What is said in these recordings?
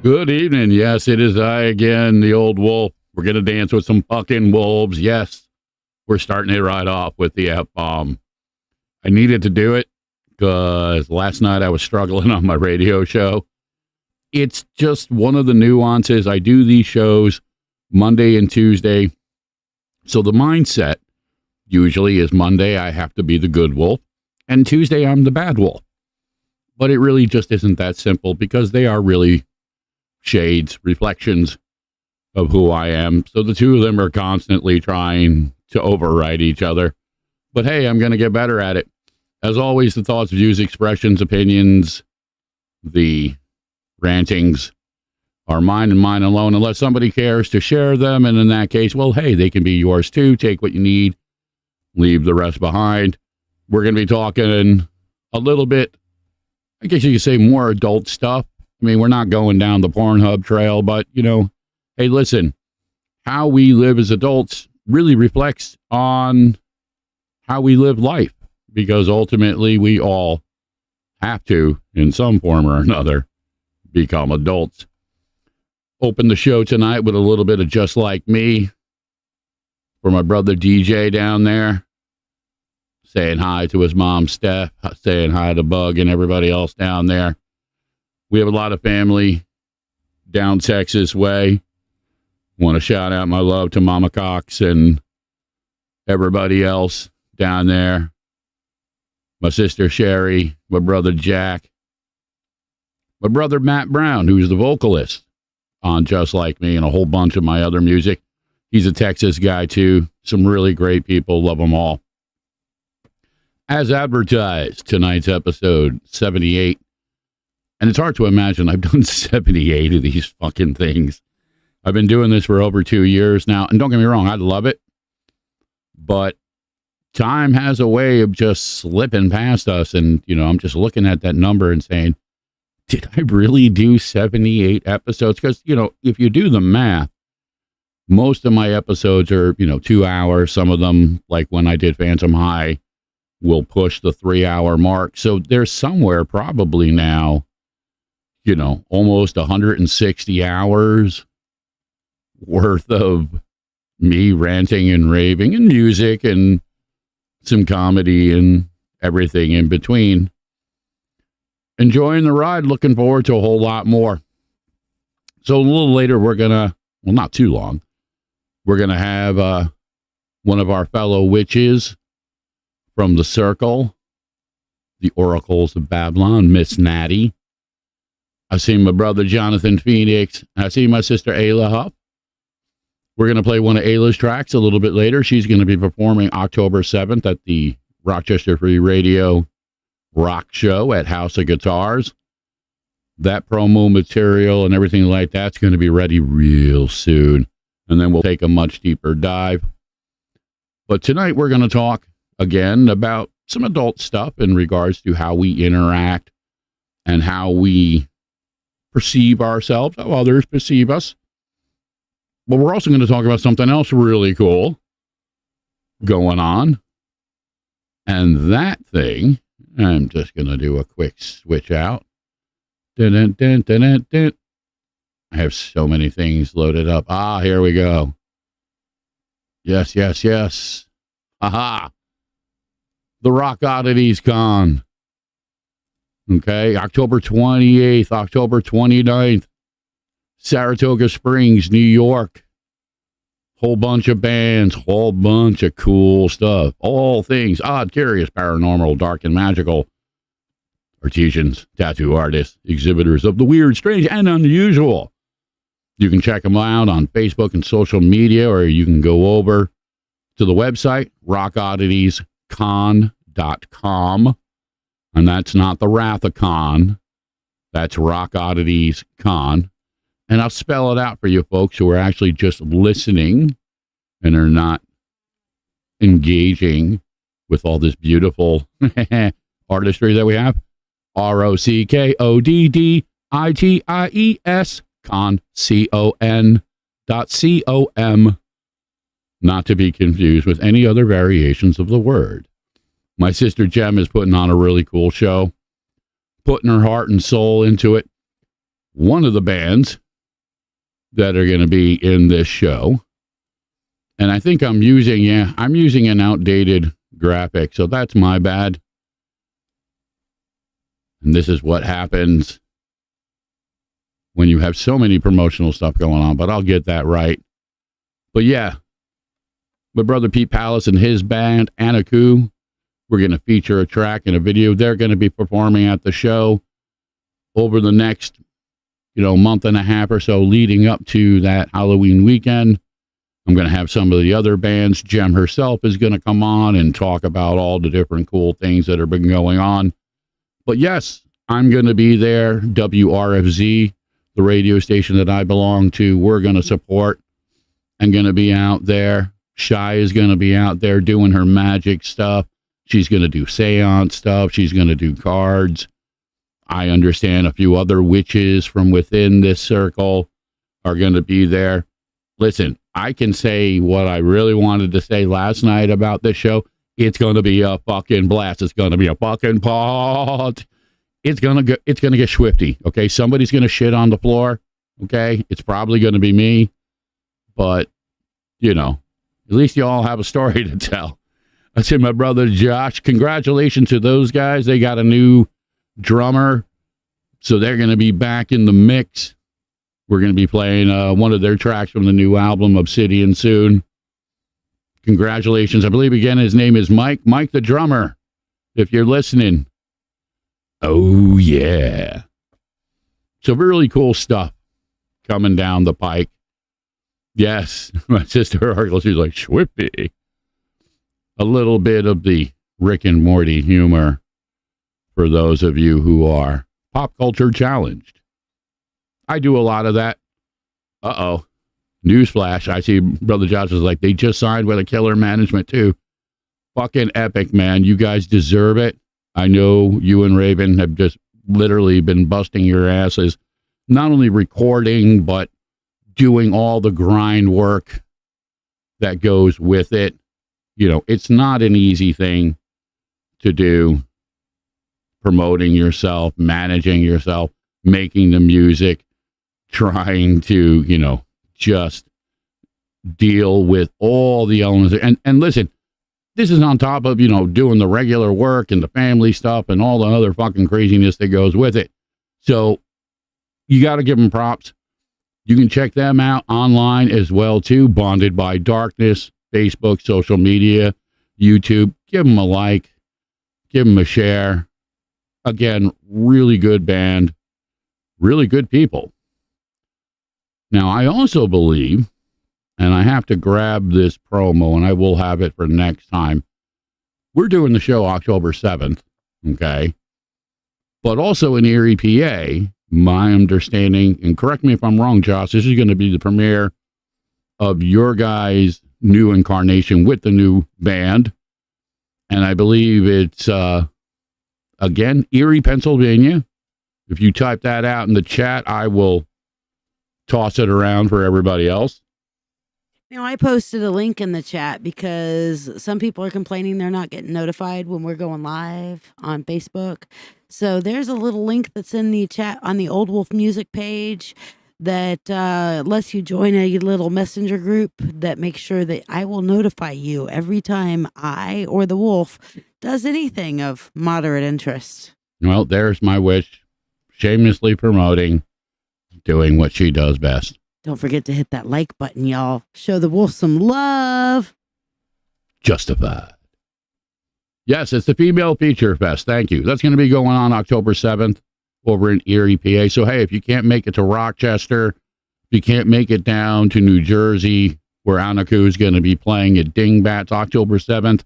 Good evening. Yes, it is I again, the old wolf. We're going to dance with some fucking wolves. Yes, we're starting it right off with the F-bomb. I needed to do it because last night I was struggling on my radio show. It's just one of the nuances. I do these shows Monday and Tuesday. So the mindset usually is Monday I have to be the good wolf, and Tuesday I'm the bad wolf. But it really just isn't that simple because they are really shades, reflections of who I am. So the two of them are constantly trying to override each other. But hey, I'm going to get better at it. As always, the thoughts, views, expressions, opinions, the rantings are mine and mine alone, unless somebody cares to share them. And in that case, well, hey, they can be yours too. Take what you need, leave the rest behind. We're going to be talking a little bit, I guess you could say more adult stuff. I mean, we're not going down the Pornhub trail, but, hey, listen, how we live as adults really reflects on how we live life, because ultimately we all have to, in some form or another, become adults. Open the show tonight with a little bit of Just Like Me for my brother DJ down there, saying hi to his mom, Steph, saying hi to Bug and everybody else down there. We have a lot of family down Texas way. Want to shout out my love to Mama Cox and everybody else down there. My sister Sherry, my brother Jack, my brother Matt Brown, who's the vocalist on Just Like Me and a whole bunch of my other music. He's a Texas guy too. Some really great people. Love them all. As advertised, tonight's episode 78. And it's hard to imagine I've done 78 of these fucking things. I've been doing this for over 2 years now. And don't get me wrong, I love it. But time has a way of just slipping past us. And, I'm just looking at that number and saying, did I really do 78 episodes? Because, if you do the math, most of my episodes are, 2 hours. Some of them, like when I did Phantom High, will push the 3-hour mark. So there's somewhere probably now, almost 160 hours worth of me ranting and raving and music and some comedy and everything in between. Enjoying the ride, looking forward to a whole lot more. So a little later, we're going to, well, not too long, we're going to have one of our fellow witches from the circle, the Oracles of Babylon, Miss Natty. I see my brother Jonathan Phoenix. I see my sister Ayla Huff. We're going to play one of Ayla's tracks a little bit later. She's going to be performing October 7th at the Rochester Free Radio Rock Show at House of Guitars. That promo material and everything like that's going to be ready real soon. And then we'll take a much deeper dive. But tonight we're going to talk again about some adult stuff in regards to how we interact and how we perceive ourselves, how others perceive us. But we're also going to talk about something else really cool going on. And that thing, I'm just going to do a quick switch out. Dun, dun, dun, dun, dun, dun. I have so many things loaded up. Here we go. Yes. Aha. The Rock Oddities Con. Okay, October 28th, October 29th, Saratoga Springs, New York. Whole bunch of bands, whole bunch of cool stuff. All things odd, curious, paranormal, dark, and magical. Artisans, tattoo artists, exhibitors of the weird, strange, and unusual. You can check them out on Facebook and social media, or you can go over to the website, rockodditiescon.com. And that's not the Wrath-a-Con. That's Rock Oddities Con. And I'll spell it out for you folks who are actually just listening and are not engaging with all this beautiful artistry that we have. ROCKODDITIES Con, CON.com. Not to be confused with any other variations of the word. My sister Jem is putting on a really cool show, putting her heart and soul into it. one of the bands that are going to be in this show. And I think I'm using an outdated graphic, so that's my bad. And this is what happens when you have so many promotional stuff going on, but I'll get that right. But yeah, my brother Pete Pallas and his band, Anaku, we're going to feature a track and a video. They're going to be performing at the show over the next, month and a half or so leading up to that Halloween weekend. I'm going to have some of the other bands. Jem herself is going to come on and talk about all the different cool things that have been going on. But yes, I'm going to be there. WRFZ, the radio station that I belong to, we're going to support. I'm going to be out there. Shy is going to be out there doing her magic stuff. She's going to do seance stuff. She's going to do cards. I understand a few other witches from within this circle are going to be there. Listen, I can say what I really wanted to say last night about this show. It's going to be a fucking blast. It's going to be a fucking pot. It's going to get swifty. Okay. Somebody's going to shit on the floor. Okay. It's probably going to be me, but at least you all have a story to tell. I said, my brother Josh, congratulations to those guys. They got a new drummer, so they're going to be back in the mix. We're going to be playing one of their tracks from the new album, Obsidian, soon. Congratulations. I believe, again, his name is Mike the drummer, if you're listening. Oh, yeah. So really cool stuff coming down the pike. Yes, my sister Argyle, she's like, Schwippy. A little bit of the Rick and Morty humor for those of you who are pop culture challenged. I do a lot of that. Uh-oh. Newsflash. I see Brother Josh is like, they just signed with a killer management too. Fucking epic, man. You guys deserve it. I know you and Raven have just literally been busting your asses, not only recording, but doing all the grind work that goes with it. It's not an easy thing to do. Promoting yourself, managing yourself, making the music, trying to, just deal with all the elements. And listen, this is on top of, doing the regular work and the family stuff and all the other fucking craziness that goes with it. So you got to give them props. You can check them out online as well, too. Bonded by Darkness, Facebook, social media, YouTube. Give them a like. Give them a share. Again, really good band. Really good people. Now, I also believe, and I have to grab this promo, and I will have it for next time. We're doing the show October 7th, okay? But also in Erie, PA, my understanding, and correct me if I'm wrong, Josh, this is going to be the premiere of your guys' new incarnation with the new band. And I believe it's, again, Erie, Pennsylvania. If you type that out in the chat, I will toss it around for everybody else. I posted a link in the chat because some people are complaining they're not getting notified when we're going live on Facebook. So there's a little link that's in the chat on the Old Wolf Music page that lets you join a little messenger group that makes sure that I will notify you every time I or the Wolf does anything of moderate interest. Well, there's my witch, shamelessly promoting, doing what she does best. Don't forget to hit that like button, y'all. Show the Wolf some love. Justified. Yes, it's the Female Feature Fest. Thank you. That's going to be going on October 7th over in Erie, PA. So, hey, if you can't make it to Rochester, if you can't make it down to New Jersey, where Anaku is going to be playing at Dingbats October 7th,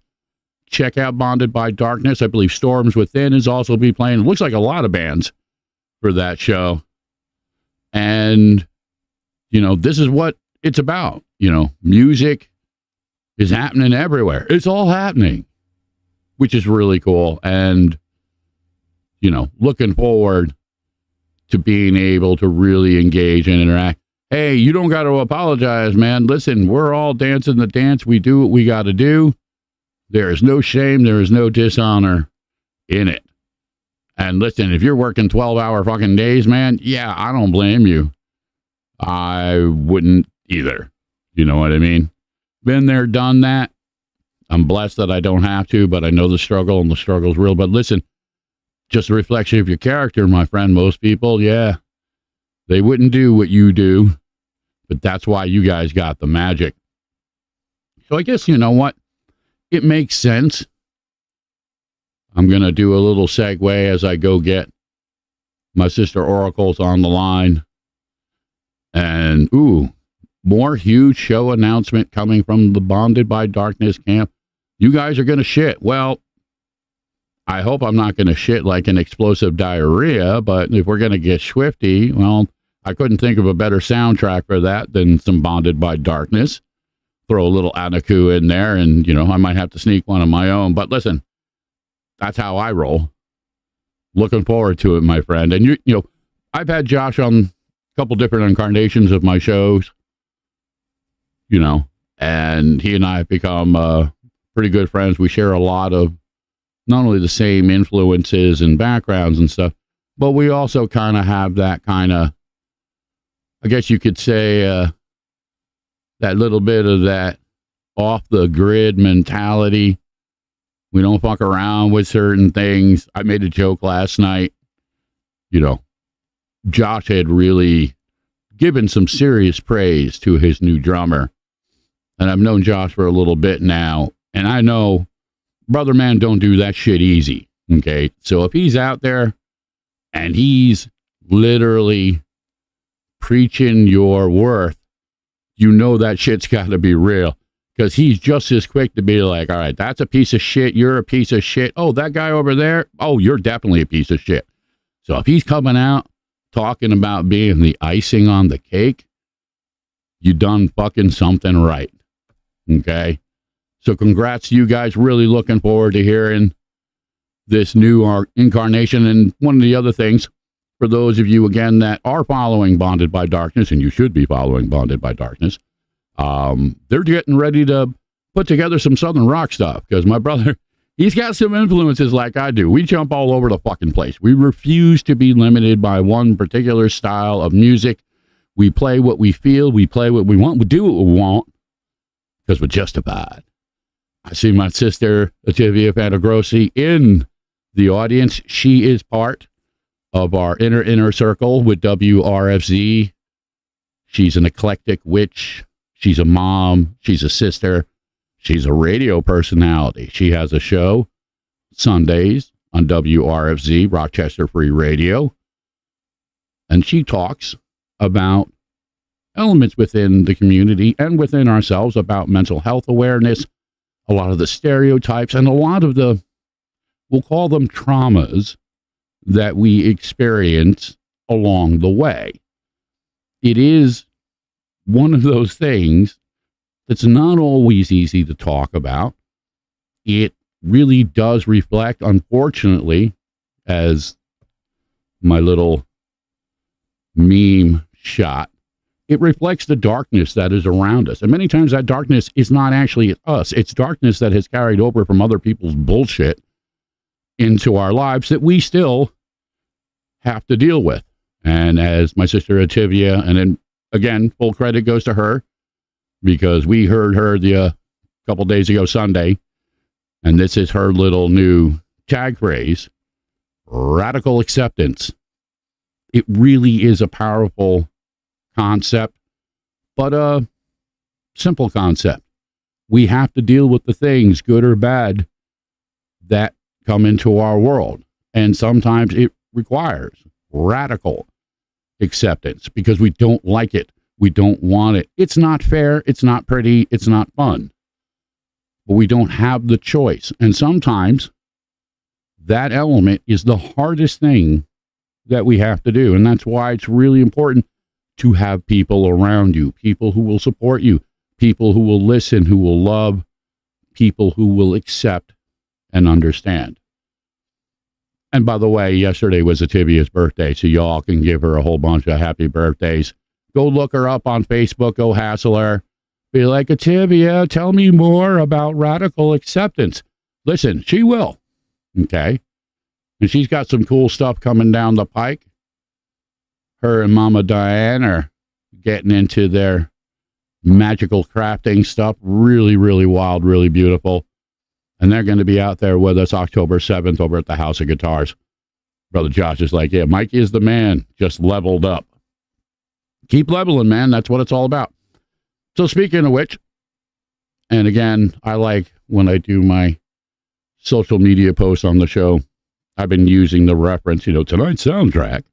check out Bonded by Darkness. I believe Storms Within is also be playing. It looks like a lot of bands for that show. And this is what it's about. Music is happening everywhere. It's all happening, which is really cool. And, looking forward to being able to really engage and interact. Hey, you don't got to apologize, man. Listen, we're all dancing the dance. We do what we got to do. There is no shame. There is no dishonor in it. And listen, if you're working 12-hour fucking days, man, yeah, I don't blame you. I wouldn't either. You know what I mean? Been there, done that. I'm blessed that I don't have to, but I know the struggle, and the struggle's real. But listen, just a reflection of your character, my friend. Most people, yeah, they wouldn't do what you do, but that's why you guys got the magic. So I guess, you know what? It makes sense. I'm going to do a little segue as I go get my sister Oracle's on the line. And, more huge show announcement coming from the Bonded by Darkness camp. You guys are going to shit. Well, I hope I'm not going to shit like an explosive diarrhea, but if we're going to get swifty, well, I couldn't think of a better soundtrack for that than some Bonded by Darkness. Throw a little Anaku in there, and, I might have to sneak one of my own. But listen, that's how I roll. Looking forward to it, my friend. And, I've had Josh on a couple different incarnations of my shows, and he and I have become pretty good friends. We share a lot of not only the same influences and backgrounds and stuff, but we also kind of have that kind of, I guess you could say, that little bit of that off the grid mentality. We don't fuck around with certain things. I made a joke last night. Josh had really given some serious praise to his new drummer. And I've known Josh for a little bit now. And I know brother man don't do that shit easy. Okay. So if he's out there and he's literally preaching your worth, that shit's got to be real, because he's just as quick to be like, all right, that's a piece of shit. You're a piece of shit. Oh, that guy over there. Oh, you're definitely a piece of shit. So if he's coming out talking about being the icing on the cake, you done fucking something right. Okay. So congrats to you guys. Really looking forward to hearing this new incarnation. And one of the other things, for those of you, again, that are following Bonded by Darkness, and you should be following Bonded by Darkness, they're getting ready to put together some Southern rock stuff, because my brother, he's got some influences like I do. We jump all over the fucking place. We refuse to be limited by one particular style of music. We play what we feel. We play what we want. We do what we want, because we're justified. I see my sister, Ativia Fantagrossi, in the audience. She is part of our inner circle with WRFZ. She's an eclectic witch. She's a mom. She's a sister. She's a radio personality. She has a show Sundays on WRFZ, Rochester Free Radio. And she talks about elements within the community and within ourselves about mental health awareness, a lot of the stereotypes, and a lot of the, we'll call them traumas, that we experience along the way. It is one of those things that's not always easy to talk about. It really does reflect, unfortunately, as my little meme shot, it reflects the darkness that is around us. And many times that darkness is not actually us. It's darkness that has carried over from other people's bullshit into our lives that we still have to deal with. And as my sister Ativia, and then again, full credit goes to her, because we heard her the couple days ago Sunday, and this is her little new tag phrase, radical acceptance. It really is a powerful concept, but a simple concept. We have to deal with the things, good or bad, that come into our world. And sometimes it requires radical acceptance, because we don't like it. We don't want it. It's not fair. It's not pretty. It's not fun. But we don't have the choice. And sometimes that element is the hardest thing that we have to do. And that's why it's really important to have people around you, people who will support you, people who will listen, who will love, people who will accept and understand. And by the way, yesterday was Ativia's birthday, so y'all can give her a whole bunch of happy birthdays. Go look her up on Facebook, go hassle her. Be like, Ativia, tell me more about radical acceptance. Listen, she will. Okay? And she's got some cool stuff coming down the pike. Her and Mama Diane are getting into their magical crafting stuff. Really, really wild, really beautiful. And they're going to be out there with us October 7th over at the House of Guitars. Brother Josh is like, yeah, Mikey is the man, just leveled up. Keep leveling, man. That's what it's all about. So speaking of which, and again, I like when I do my social media posts on the show, I've been using the reference, tonight's soundtrack,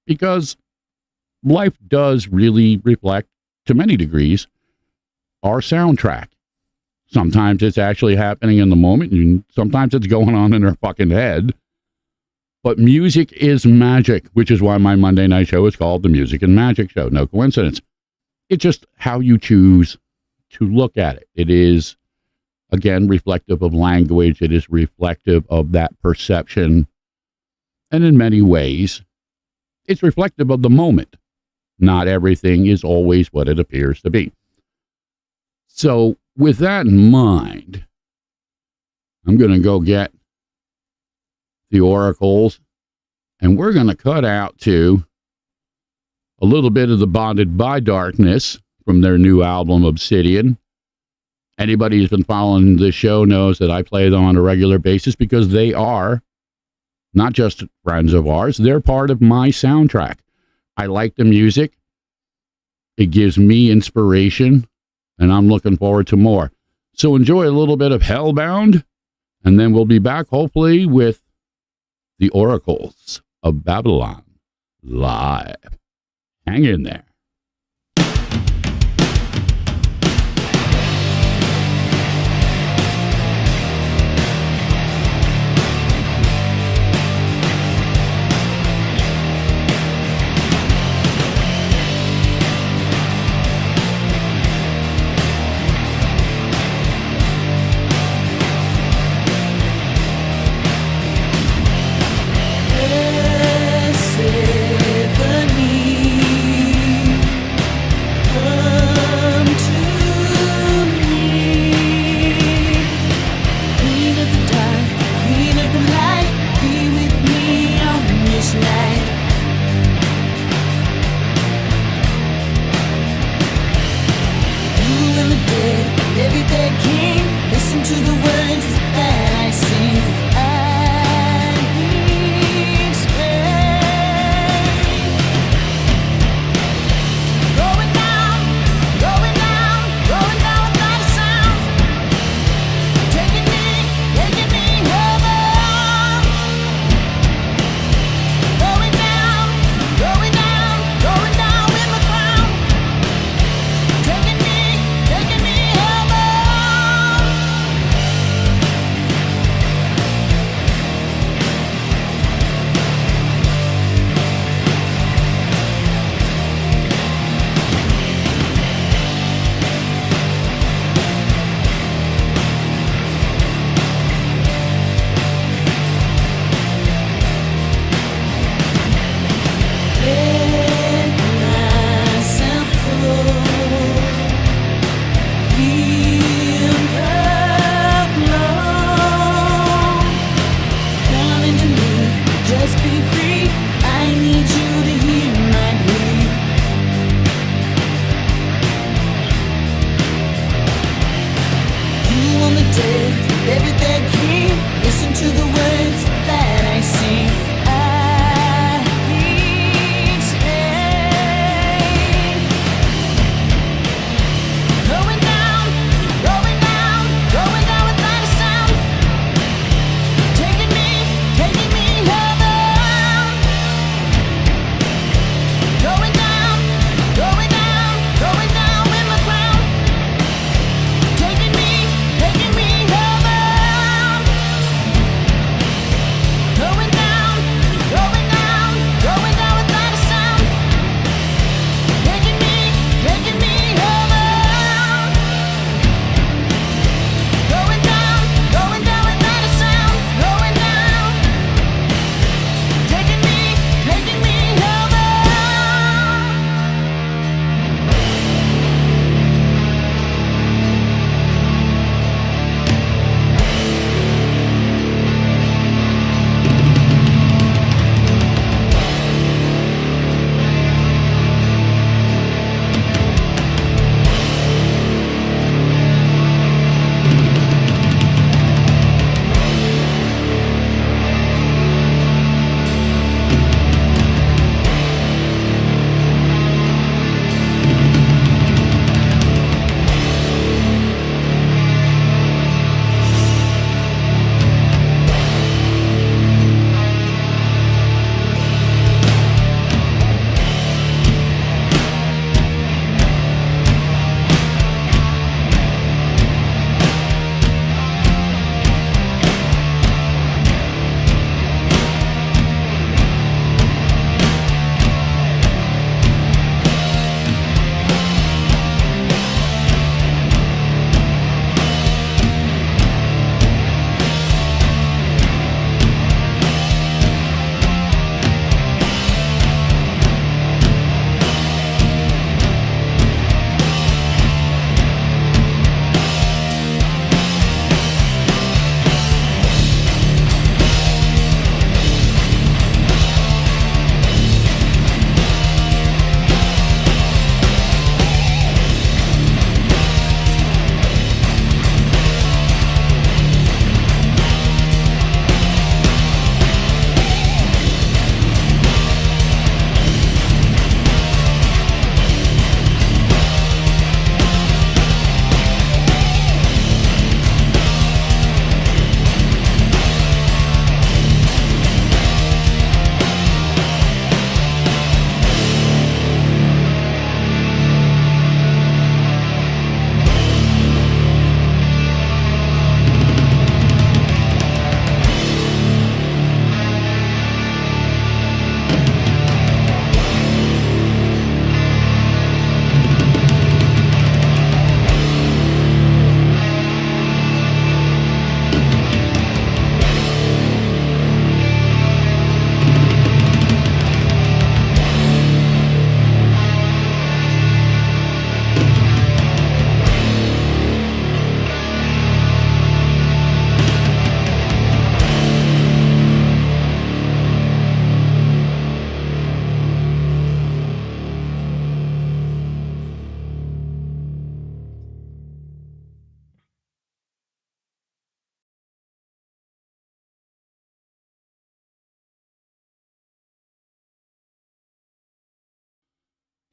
because life does really reflect, to many degrees, our soundtrack. Sometimes it's actually happening in the moment, and sometimes it's going on in our fucking head. But music is magic, which is why my Monday night show is called The Music and Magic Show. No coincidence. It's just how you choose to look at it. It is, again, reflective of language. It is reflective of that perception. And in many ways, it's reflective of the moment. Not everything is always what it appears to be. So with that in mind, I'm going to go get the oracles, and we're going to cut out to a little bit of the Bonded by Darkness from their new album, Obsidian. Anybody who's been following this show knows that I play them on a regular basis because they are not just friends of ours, they're part of my soundtrack. I like the music. It gives me inspiration, and I'm looking forward to more. So enjoy a little bit of Hellbound, and then we'll be back, hopefully, with the Oracles of Babylon live. Hang in there.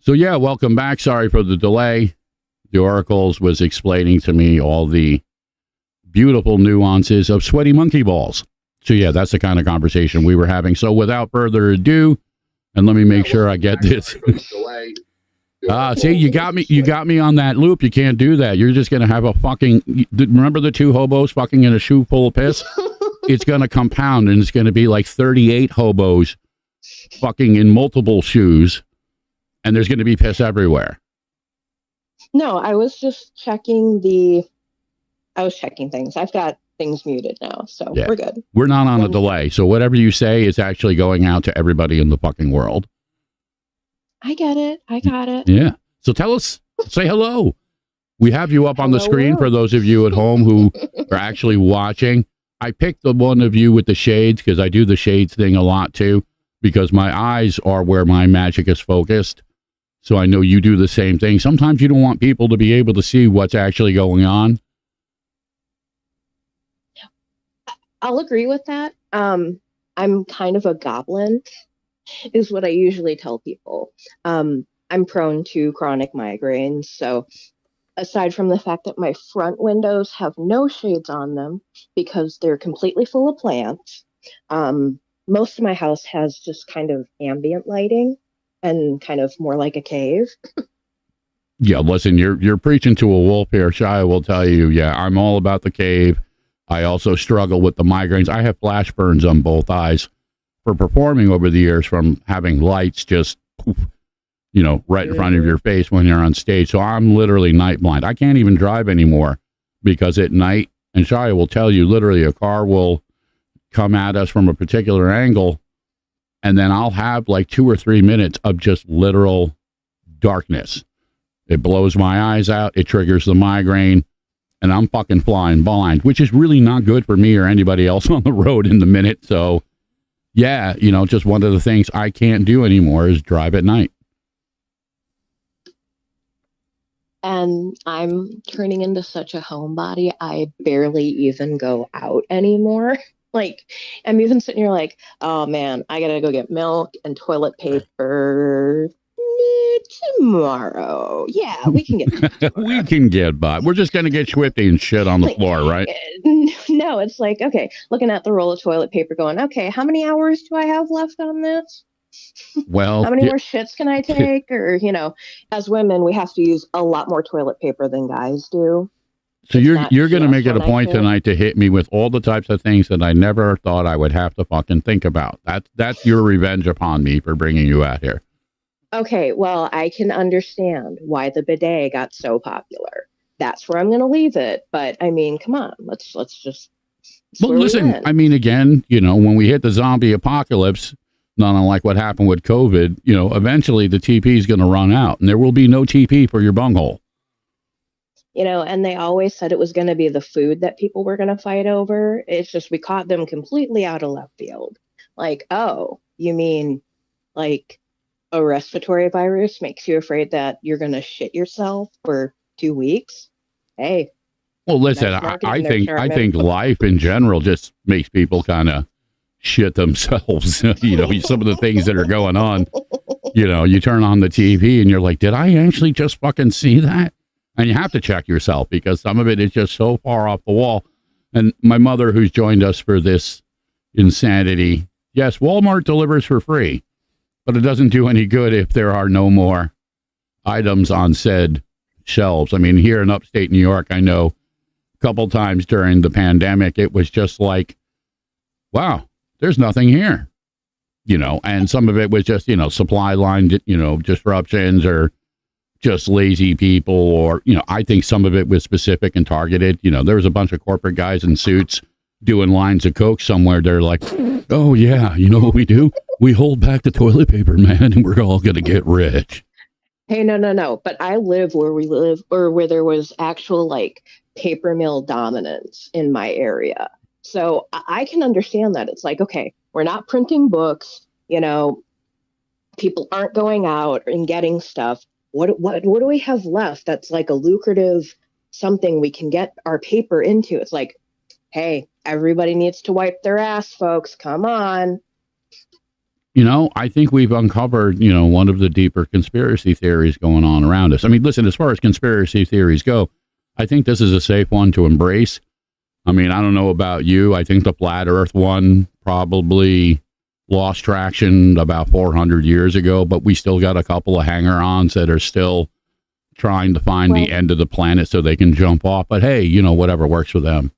So yeah, welcome back. Sorry for the delay. The Oracles was explaining to me all the beautiful nuances of sweaty monkey balls. So yeah, that's the kind of conversation we were having. So without further ado, and let me make sure I get this. See, you got me on that loop. You can't do that. You're just going to have a fucking, remember the two hobos fucking in a shoe full of piss? It's going to compound, and it's going to be like 38 hobos fucking in multiple shoes, and there's going to be piss everywhere. No, I was just checking things. I've got things muted now, so we're good. We're not on a delay, so whatever you say is actually going out to everybody in the fucking world. I get it. I got it. Yeah. So tell us, say hello. We have you up on the screen for those of you at home who are actually watching. I picked the one of you with the shades because I do the shades thing a lot too, because my eyes are where my magic is focused. So I know you do the same thing. Sometimes you don't want people to be able to see what's actually going on. I'll agree with that. I'm kind of a goblin, is what I usually tell people. I'm prone to chronic migraines, so aside from the fact that my front windows have no shades on them because they're completely full of plants, most of my house has just kind of ambient lighting and kind of more like a cave. Yeah, listen, you're preaching to a wolf here. Shia will tell you, yeah, I'm all about the cave. I also struggle with the migraines. I have flash burns on both eyes for performing over the years from having lights just, right in front of your face when you're on stage. So I'm literally night blind. I can't even drive anymore because at night, and Shia will tell you, literally a car will come at us from a particular angle, and then I'll have like 2 or 3 minutes of just literal darkness. It blows my eyes out. It triggers the migraine. And I'm fucking flying blind, which is really not good for me or anybody else on the road in the minute. So, yeah, just one of the things I can't do anymore is drive at night. And I'm turning into such a homebody, I barely even go out anymore. Like, I'm even sitting here like, oh man, I gotta go get milk and toilet paper tomorrow. Yeah, we can get we can get by. We're just going to get swifty and shit on the floor, right? No, it's like, okay, looking at the roll of toilet paper going, okay, how many hours do I have left on this? Well, how many more shits can I take? Or, as women, we have to use a lot more toilet paper than guys do. So you're going to make it a point tonight to hit me with all the types of things that I never thought I would have to fucking think about. That's your revenge upon me for bringing you out here. Okay, well, I can understand why the bidet got so popular. That's where I'm going to leave it. But I mean, come on, let's just. Well, listen, I mean, again, when we hit the zombie apocalypse, not unlike what happened with COVID, eventually the TP is going to run out, and there will be no TP for your bunghole. And they always said it was going to be the food that people were going to fight over. It's just we caught them completely out of left field. Like, oh, you mean like a respiratory virus makes you afraid that you're going to shit yourself for 2 weeks? Hey. Well, listen, I think life in general just makes people kind of shit themselves. Some of the things that are going on, you turn on the TV and you're like, did I actually just fucking see that? And you have to check yourself because some of it is just so far off the wall. And my mother, who's joined us for this insanity, yes, Walmart delivers for free. But it doesn't do any good if there are no more items on said shelves. I mean, here in upstate New York, I know a couple times during the pandemic, it was just like, wow, there's nothing here, and some of it was just, supply line, disruptions or just lazy people or, I think some of it was specific and targeted. There was a bunch of corporate guys in suits doing lines of Coke somewhere. They're like, oh yeah, you know what we do? We hold back the toilet paper, man, and we're all going to get rich. Hey, no. But I live where we live or where there was actual like paper mill dominance in my area. So I can understand that. It's like, okay, we're not printing books, people aren't going out and getting stuff. What do we have left that's like a lucrative something we can get our paper into? It's like, hey, everybody needs to wipe their ass, folks. Come on. I think we've uncovered, one of the deeper conspiracy theories going on around us. I mean, listen, as far as conspiracy theories go, I think this is a safe one to embrace. I mean, I don't know about you. I think the flat earth one probably lost traction about 400 years ago, but we still got a couple of hanger-ons that are still trying to find the end of the planet so they can jump off. But hey, whatever works for them.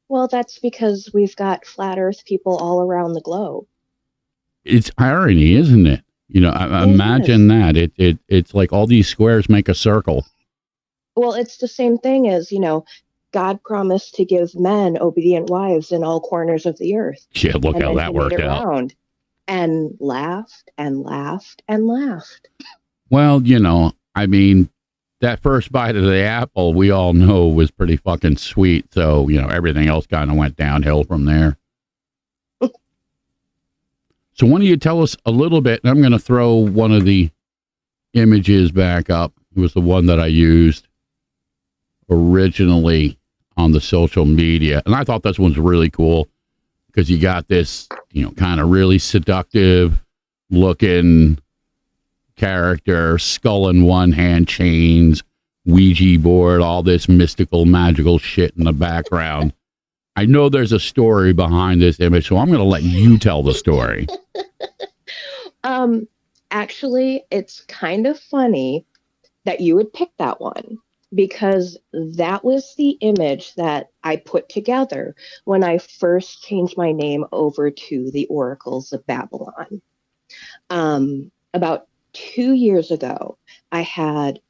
Well, that's because we've got flat earth people all around the globe. It's irony, isn't it? Imagine that. It's like all these squares make a circle. Well, it's the same thing as, God promised to give men obedient wives in all corners of the earth. Yeah, look how that worked out. And laughed and laughed and laughed. Well, I mean, that first bite of the apple, we all know was pretty fucking sweet. So, everything else kind of went downhill from there. So why don't you tell us a little bit, and I'm going to throw one of the images back up. It was the one that I used originally on the social media. And I thought this one's really cool because you got this, kind of really seductive looking character, skull in one hand, chains, Ouija board, all this mystical, magical shit in the background. I know there's a story behind this image, so I'm going to let you tell the story. Actually, it's kind of funny that you would pick that one because that was the image that I put together when I first changed my name over to the Oracles of Babylon. About 2 years ago, I had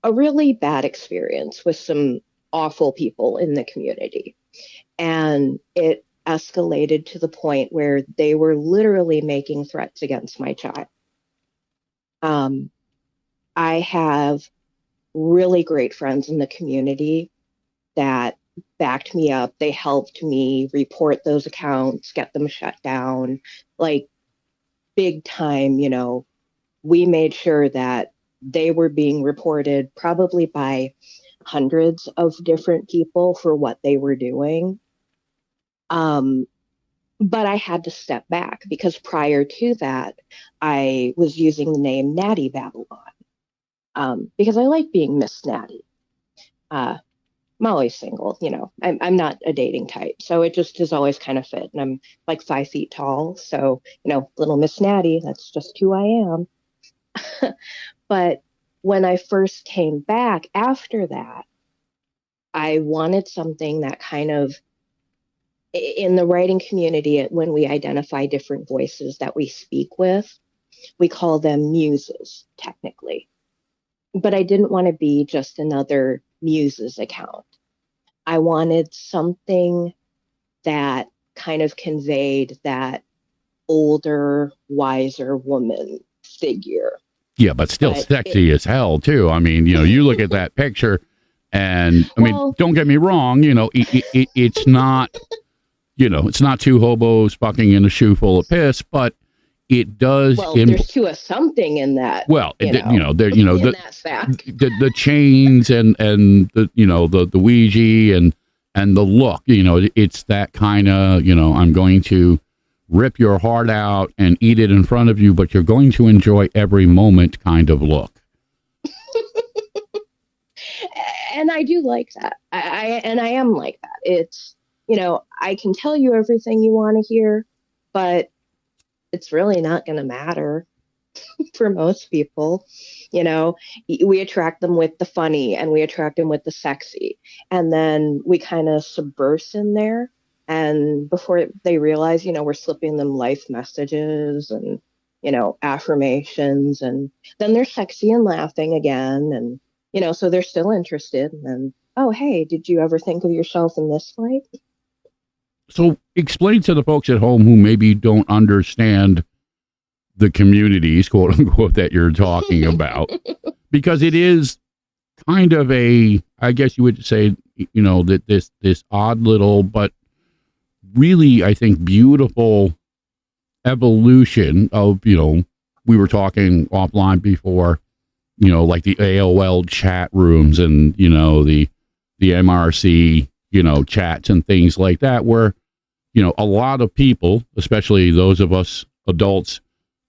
a really bad experience with some awful people in the community. And it escalated to the point where they were literally making threats against my child. I have really great friends in the community that backed me up. They helped me report those accounts, get them shut down, like big time, we made sure that they were being reported probably by hundreds of different people for what they were doing. But I had to step back because prior to that, I was using the name Natty Babylon because I like being Miss Natty. I'm always single, I'm not a dating type. So it just has always kind of fit. And I'm like 5 feet tall. So, little Miss Natty, that's just who I am. But when I first came back after that, I wanted something that kind of, in the writing community, when we identify different voices that we speak with, we call them muses, technically. But I didn't want to be just another muses account. I wanted something that kind of conveyed that older, wiser woman figure. Yeah, but still sexy as hell, too. I mean, you look at that picture and, I mean, don't get me wrong, it's not, it's not two hobos fucking in a shoe full of piss, but it does. Well, there's two of something in that. Well, there, the chains and the, the Ouija and the look, it's that kind of, I'm going to rip your heart out and eat it in front of you, but you're going to enjoy every moment kind of look. And I do like that. I am like that. It's, I can tell you everything you want to hear, but it's really not going to matter for most people. We attract them with the funny and we attract them with the sexy. And then we kind of subverse in there. And before they realize, we're slipping them life messages and, affirmations. And then they're sexy and laughing again. And, so they're still interested. And then, oh, hey, did you ever think of yourself in this light? So explain to the folks at home who maybe don't understand the communities, quote unquote, that you're talking about, because it is kind of a, I guess you would say, that this odd little, but really, I think, beautiful evolution of, we were talking offline before, like the AOL chat rooms and, the MRC, chats and things like that, where, a lot of people, especially those of us adults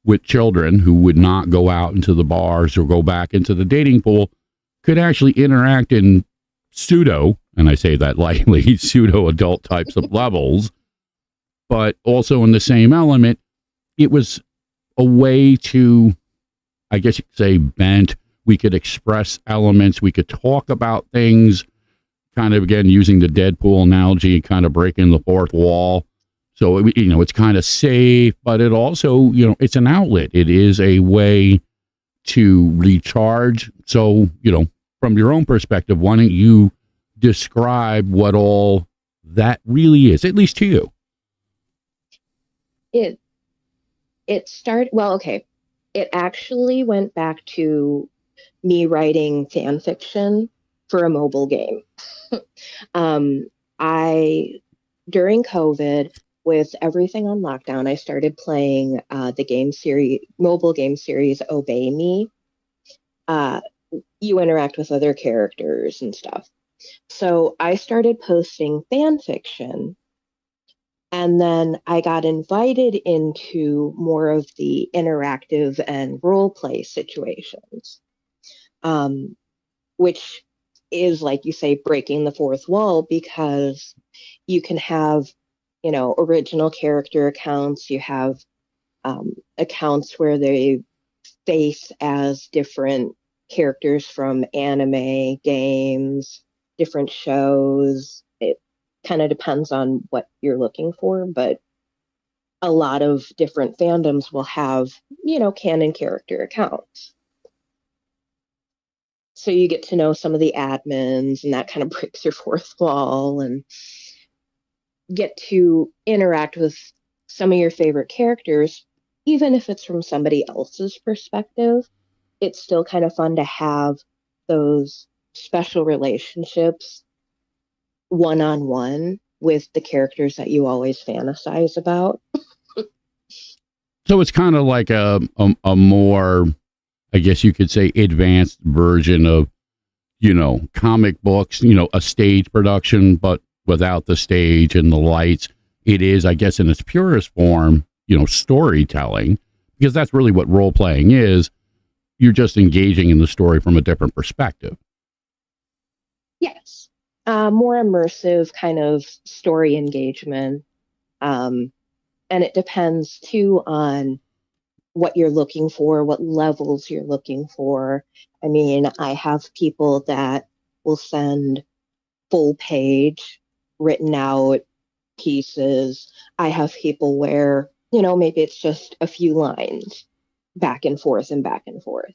with children who would not go out into the bars or go back into the dating pool could actually interact in pseudo, and I say that lightly, pseudo adult types of levels, but also in the same element, it was a way to, I guess you could say, vent. We could express elements. We could talk about things, kind of, again, using the Deadpool analogy, kind of breaking the fourth wall. So, it's kind of safe, but it also, it's an outlet. It is a way to recharge. So, from your own perspective, why don't you describe what all that really is, at least to you? It started, well, okay. It actually went back to me writing fan fiction for a mobile game. During COVID, with everything on lockdown, I started playing the mobile game series Obey Me. You interact with other characters and stuff. So I started posting fan fiction, and then I got invited into more of the interactive and role play situations, which is, like you say, breaking the fourth wall, because you can have, original character accounts. You have accounts where they face as different characters from anime, games, different shows. It kind of depends on what you're looking for, but a lot of different fandoms will have, canon character accounts. So you get to know some of the admins, and that kind of breaks your fourth wall, and get to interact with some of your favorite characters, even if it's from somebody else's perspective. It's still kind of fun to have those special relationships one-on-one with the characters that you always fantasize about. So it's kind of like a more, I guess you could say, advanced version of, comic books, a stage production, but without the stage and the lights. It is, I guess, in its purest form, storytelling, because that's really what role playing is. You're just engaging in the story from a different perspective. Yes. More immersive kind of story engagement. And it depends too on what you're looking for, what levels you're looking for. I mean, I have people that will send full page written out pieces. I have people where, maybe it's just a few lines back and forth and back and forth.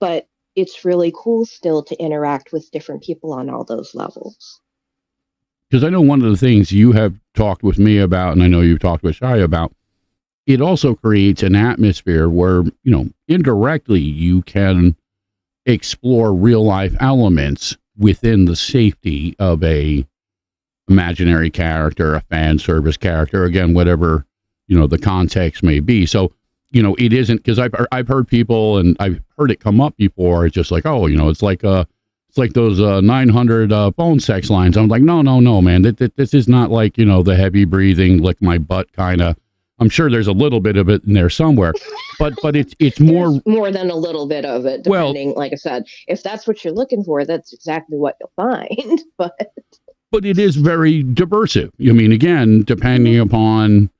But it's really cool still to interact with different people on all those levels. Because I know one of the things you have talked with me about, and I know you've talked with Shai about, it also creates an atmosphere where, indirectly you can explore real life elements within the safety of a imaginary character, a fan service character, again, whatever, the context may be. So, it isn't, because I've heard people, and I've heard it come up before. It's just like, oh, it's like those 900 phone sex lines. I'm like, no, man, this is not like, the heavy breathing, lick my butt kind of. I'm sure there's a little bit of it in there somewhere, but it's more than a little bit of it, depending. Well, like I said, if that's what you're looking for, that's exactly what you'll find. But it is very diversive. I mean, again, depending upon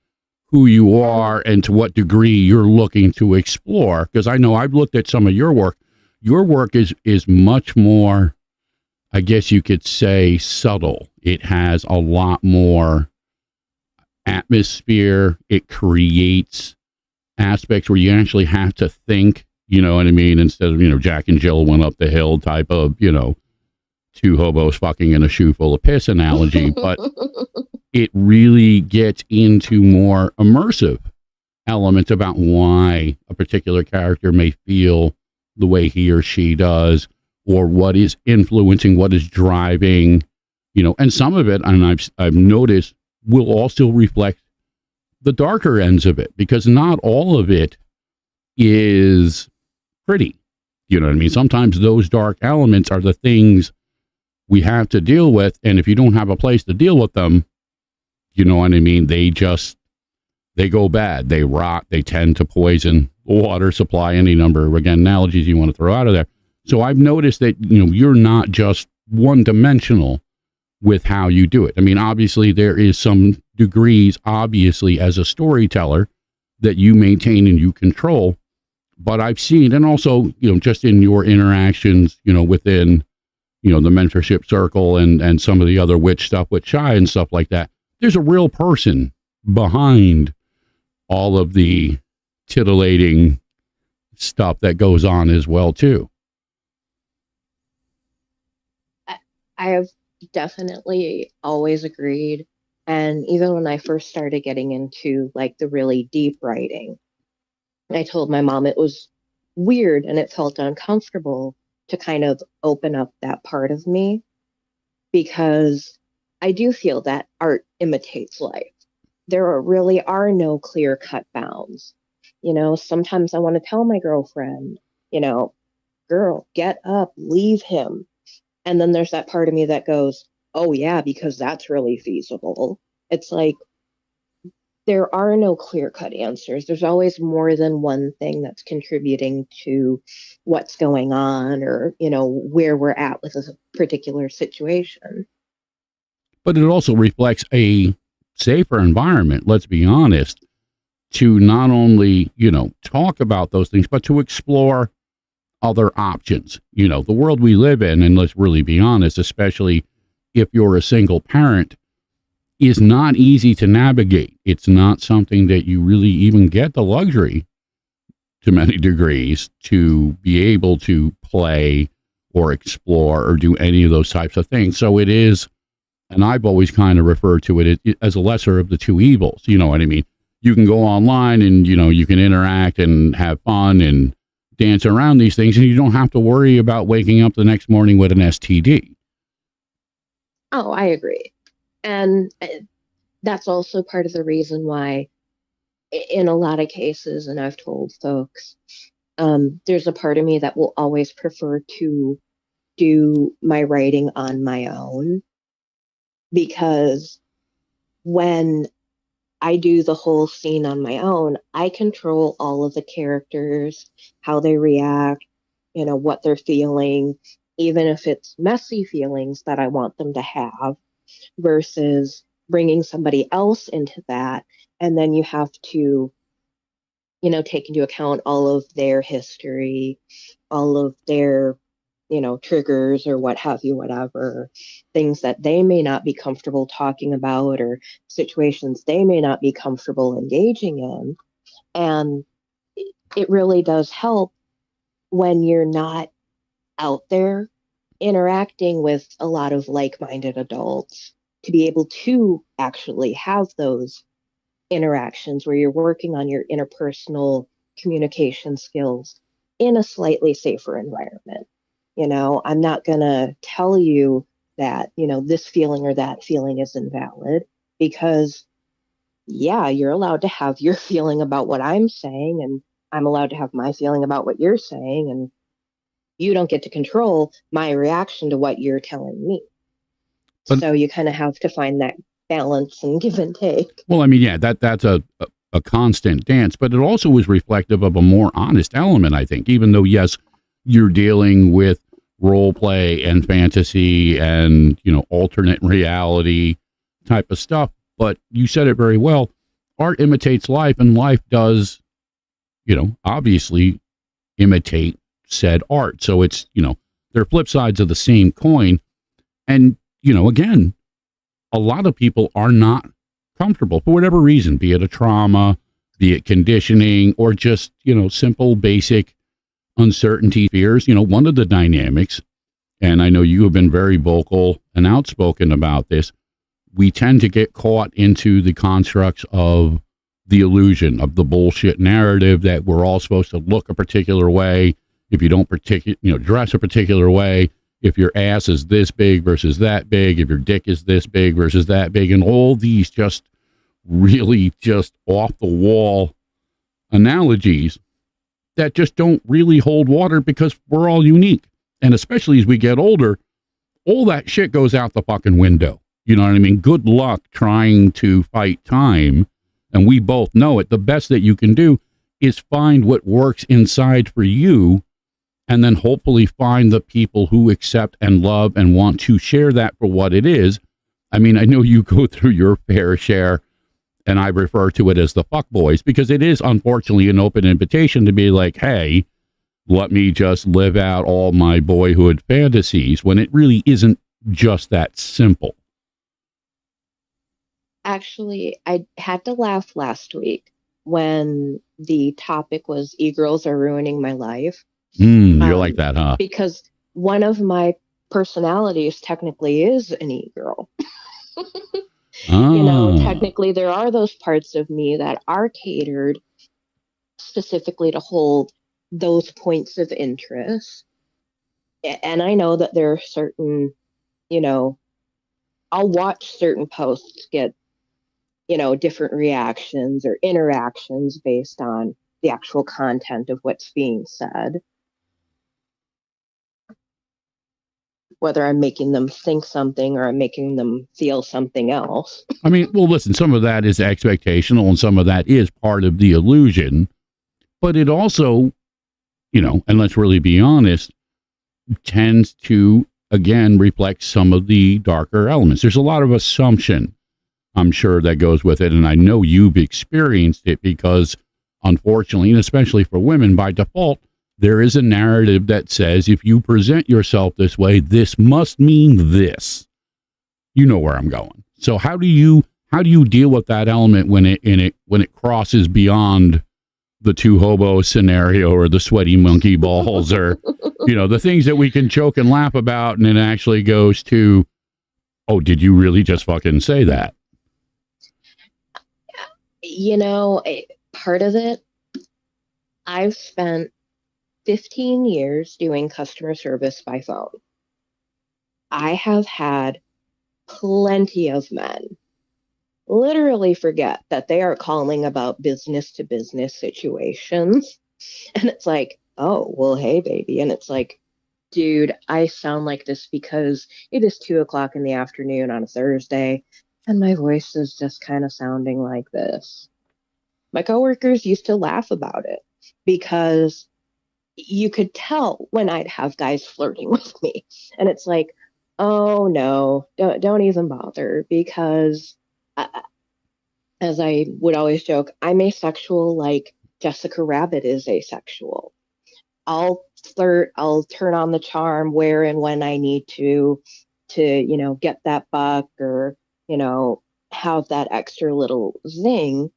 who you are and to what degree you're looking to explore. Because I know I've looked at some of your work. Your work is much more, I guess you could say, subtle. It has a lot more atmosphere. It creates aspects where you actually have to think, you know what I mean, instead of, Jack and Jill went up the hill type of, two hobos fucking in a shoe full of piss analogy. But it really gets into more immersive elements about why a particular character may feel the way he or she does, or what is influencing, what is driving, and some of it, and I've noticed, will also reflect the darker ends of it, because not all of it is pretty. You know what I mean? Sometimes those dark elements are the things we have to deal with. And if you don't have a place to deal with them, you know what I mean? They they go bad, they rot, they tend to poison the water supply, any number of, again, analogies you want to throw out of there. So I've noticed that, you're not just one dimensional with how you do it. I mean, obviously there is some degrees, obviously, as a storyteller that you maintain and you control, but I've seen, and also, just in your interactions, within, the mentorship circle and some of the other witch stuff with Shy and stuff like that, there's a real person behind all of the titillating stuff that goes on as well, too. I have definitely always agreed. And even when I first started getting into like the really deep writing, I told my mom it was weird and it felt uncomfortable to kind of open up that part of me, because I do feel that art imitates life. Really are no clear cut bounds. Sometimes I want to tell my girlfriend, girl, get up, leave him. And then there's that part of me that goes, oh yeah, because that's really feasible. It's like, there are no clear-cut answers. There's always more than one thing that's contributing to what's going on, or, where we're at with a particular situation. But it also reflects a safer environment, let's be honest, to not only, talk about those things, but to explore other options. The world we live in, and let's really be honest, especially if you're a single parent, is not easy to navigate. It's not something that you really even get the luxury, to many degrees, to be able to play or explore or do any of those types of things. So it is, and I've always kind of referred to it as a lesser of the two evils. You know what I mean? You can go online and, you can interact and have fun and dance around these things, and you don't have to worry about waking up the next morning with an STD. Oh, I agree. And that's also part of the reason why, in a lot of cases, and I've told folks, there's a part of me that will always prefer to do my writing on my own, because when I do the whole scene on my own, I control all of the characters, how they react, what they're feeling, even if it's messy feelings that I want them to have, versus bringing somebody else into that. And then you have to, take into account all of their history, all of their, triggers or what have you, whatever, things that they may not be comfortable talking about, or situations they may not be comfortable engaging in. And it really does help when you're not out there interacting with a lot of like-minded adults, to be able to actually have those interactions where you're working on your interpersonal communication skills in a slightly safer environment. I'm not going to tell you that, this feeling or that feeling is invalid, because yeah, you're allowed to have your feeling about what I'm saying, and I'm allowed to have my feeling about what you're saying, and you don't get to control my reaction to what you're telling me. But, so you kind of have to find that balance and give and take. Well, I mean, yeah, that's a constant dance, but it also is reflective of a more honest element, I think, even though, yes, you're dealing with role play and fantasy and, alternate reality type of stuff. But you said it very well. Art imitates life, and life does, obviously imitate said art. So it's, they're flip sides of the same coin. And, again, a lot of people are not comfortable for whatever reason, be it a trauma, be it conditioning, or just, simple, basic uncertainty, fears. One of the dynamics, and I know you have been very vocal and outspoken about this, we tend to get caught into the constructs of the illusion of the bullshit narrative that we're all supposed to look a particular way. If you don't dress a particular way, if your ass is this big versus that big, if your dick is this big versus that big, and all these just really just off the wall analogies that just don't really hold water, because we're all unique. And especially as we get older, all that shit goes out the fucking window. You know what I mean? Good luck trying to fight time and we both know it, the best that you can do is find what works inside for you, and then hopefully find the people who accept and love and want to share that for what it is. I mean, I know you go through your fair share, and I refer to it as the fuck boys, because it is unfortunately an open invitation to be like, hey, let me just live out all my boyhood fantasies, when it really isn't just that simple. Actually, I had to laugh last week when the topic was e-girls are ruining my life. You're like that, huh? Because one of my personalities technically is an e-girl. You know, technically there are those parts of me that are catered specifically to hold those points of interest. And I know that there are certain, you know, I'll watch certain posts get, you know, different reactions or interactions based on the actual content of what's being said. Whether I'm making them think something or I'm making them feel something else. I mean, well, listen, some of that is expectational and some of that is part of the illusion, but it also, you know, and let's really be honest, tends to, again, reflect some of the darker elements. There's a lot of assumption, I'm sure, that goes with it. And I know you've experienced it because, unfortunately, and especially for women by default, there is a narrative that says if you present yourself this way, this must mean this. You know where I'm going. So how do you deal with that element when it crosses beyond the two hobos scenario or the sweaty monkey balls or, you know, the things that we can joke and laugh about, and it actually goes to, oh, did you really just fucking say that? You know, part of it, I've spent 15 years doing customer service by phone. I have had plenty of men literally forget that they are calling about business to business situations. And it's like, oh, well, hey, baby. And it's like, dude, I sound like this because it is 2:00 in the afternoon on a Thursday, and my voice is just kind of sounding like this. My coworkers used to laugh about it because you could tell when I'd have guys flirting with me. And it's like, oh no, don't even bother, because as I would always joke, I'm asexual like Jessica Rabbit is asexual. I'll flirt, I'll turn on the charm where and when I need to, you know, get that buck or, you know, have that extra little zing.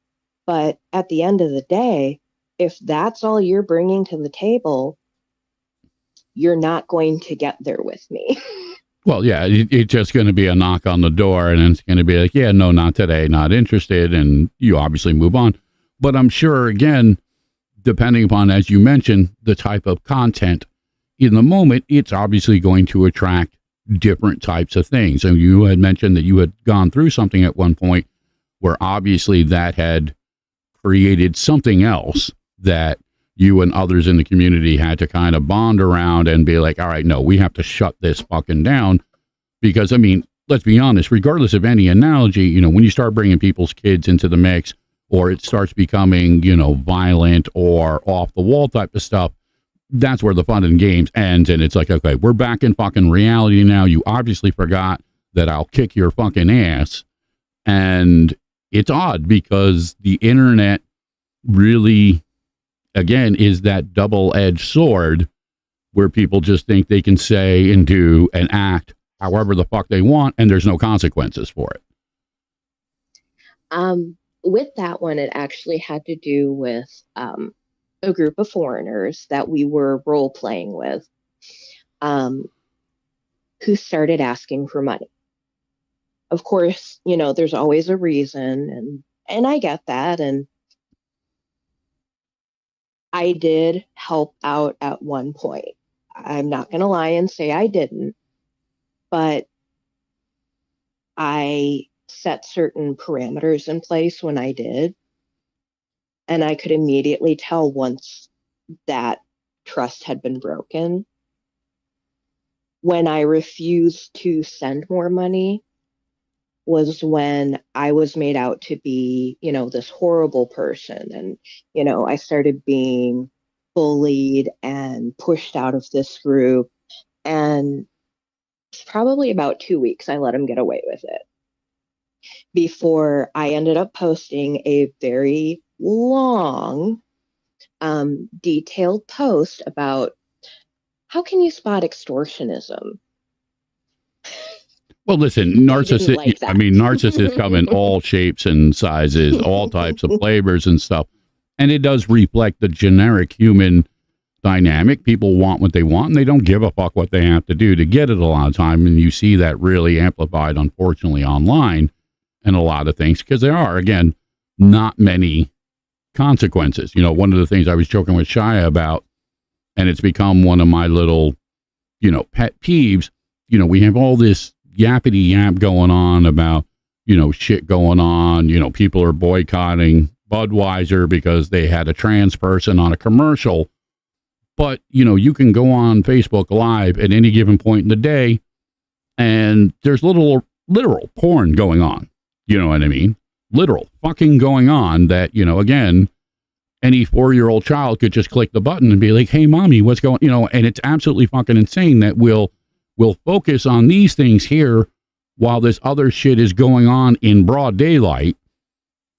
But at the end of the day, if that's all you're bringing to the table, you're not going to get there with me. Well, yeah, it's just going to be a knock on the door, and it's going to be like, yeah, no, not today, not interested, and you obviously move on. But I'm sure, again, depending upon, as you mentioned, the type of content in the moment, it's obviously going to attract different types of things. And you had mentioned that you had gone through something at one point where obviously that had created something else that you and others in the community had to kind of bond around and be like, all right, no, we have to shut this fucking down. Because, I mean, let's be honest, regardless of any analogy, you know, when you start bringing people's kids into the mix, or it starts becoming, you know, violent or off the wall type of stuff, that's where the fun and games ends. And it's like, okay, we're back in fucking reality now. You obviously forgot that I'll kick your fucking ass. And it's odd because the internet really, again, is that double-edged sword where people just think they can say and do and act however the fuck they want, and there's no consequences for it. With that one, it actually had to do with a group of foreigners that we were role playing with, who started asking for money. Of course, you know, there's always a reason, and I get that, and I did help out at one point. I'm not going to lie and say I didn't, but I set certain parameters in place when I did. And I could immediately tell once that trust had been broken. When I refused to send more money, was when I was made out to be, this horrible person. And, I started being bullied and pushed out of this group. And it's probably about 2 weeks I let him get away with it before I ended up posting a very long, detailed post about how can you spot extortionism? Well, listen, narcissists, like that. I mean, narcissists come in all shapes and sizes, all types of flavors and stuff. And it does reflect the generic human dynamic. People want what they want, and they don't give a fuck what they have to do to get it a lot of time. And you see that really amplified, unfortunately, online and a lot of things, because there are, again, not many consequences. One of the things I was joking with Shia about, and it's become one of my little, pet peeves, we have all this yappity yap going on about, shit going on, people are boycotting Budweiser because they had a trans person on a commercial. But, you can go on Facebook Live at any given point in the day and there's literal porn going on. You know what I mean? Literal fucking going on that, again, any 4-year-old child could just click the button and be like, hey, mommy, what's going, and it's absolutely fucking insane that we'll focus on these things here while this other shit is going on in broad daylight.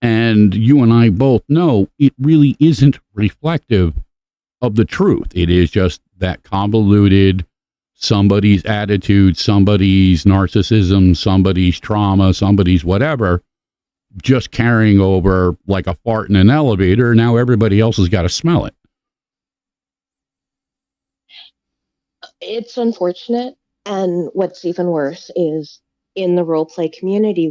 And you and I both know it really isn't reflective of the truth. It is just that convoluted, somebody's attitude, somebody's narcissism, somebody's trauma, somebody's whatever, just carrying over like a fart in an elevator. Now everybody else has got to smell it. It's unfortunate. And what's even worse is in the role play community,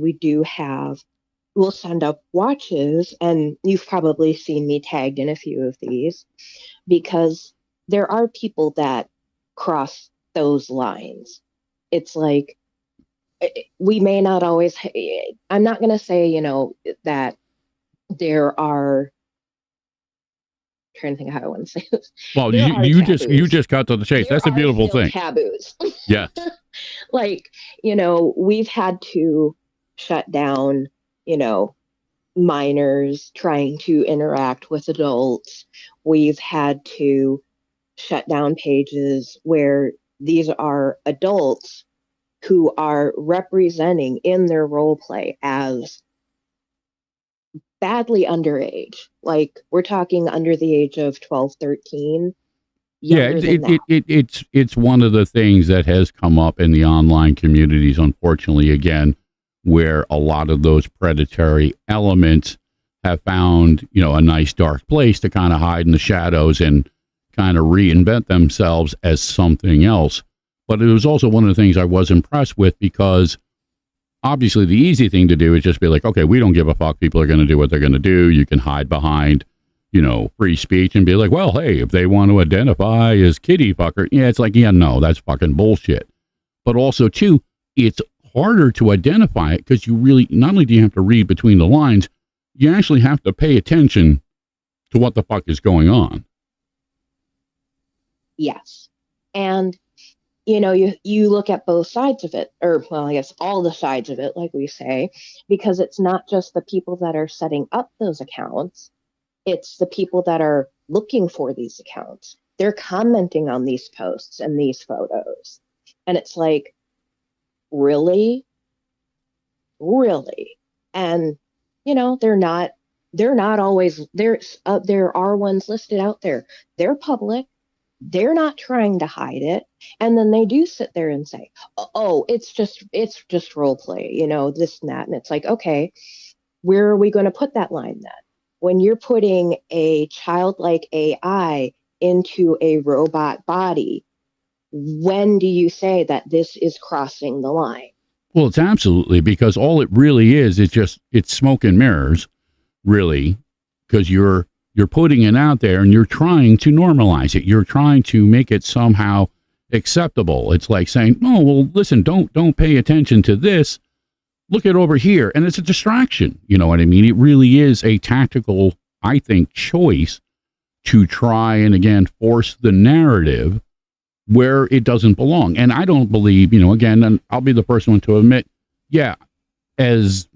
we'll send up watches, and you've probably seen me tagged in a few of these, because there are people that cross those lines. It's like, we may not always, I'm not going to say, that there are, I'm trying to think of how I want to say this. Well, you just cut to the chase. There That's a beautiful thing. Taboos. Yes. Like, we've had to shut down, minors trying to interact with adults. We've had to shut down pages where these are adults who are representing in their role play as badly underage. Like, we're talking under the age of 12, 13. Yeah, it's one of the things that has come up in the online communities, unfortunately, again, where a lot of those predatory elements have found, a nice dark place to kind of hide in the shadows and kind of reinvent themselves as something else. But it was also one of the things I was impressed with, because obviously the easy thing to do is just be like, okay, we don't give a fuck. People are going to do what they're going to do. You can hide behind, free speech and be like, well, hey, if they want to identify as kitty fucker, yeah, it's like, yeah, no, that's fucking bullshit. But also, too, it's harder to identify it because you really, not only do you have to read between the lines, you actually have to pay attention to what the fuck is going on. Yes. And, you look at both sides of it, or, well, I guess all the sides of it, like we say, because it's not just the people that are setting up those accounts. It's the people that are looking for these accounts. They're commenting on these posts and these photos. And it's like, really? Really? And, they're not always, there are ones listed out there. They're public. They're not trying to hide it. And then they do sit there and say, oh, it's just role play, this and that. And it's like, okay, where are we going to put that line then? When you're putting a childlike AI into a robot body, when do you say that this is crossing the line? Well, it's absolutely, because all it really is it's smoke and mirrors, really, because you're putting it out there and you're trying to normalize it. You're trying to make it somehow acceptable. It's like saying, oh, well, listen, don't pay attention to this. Look at over here. And it's a distraction. You know what I mean? It really is a tactical, I think, choice to try and, again, force the narrative where it doesn't belong. And I don't believe, again, and I'll be the first one to admit, yeah, as,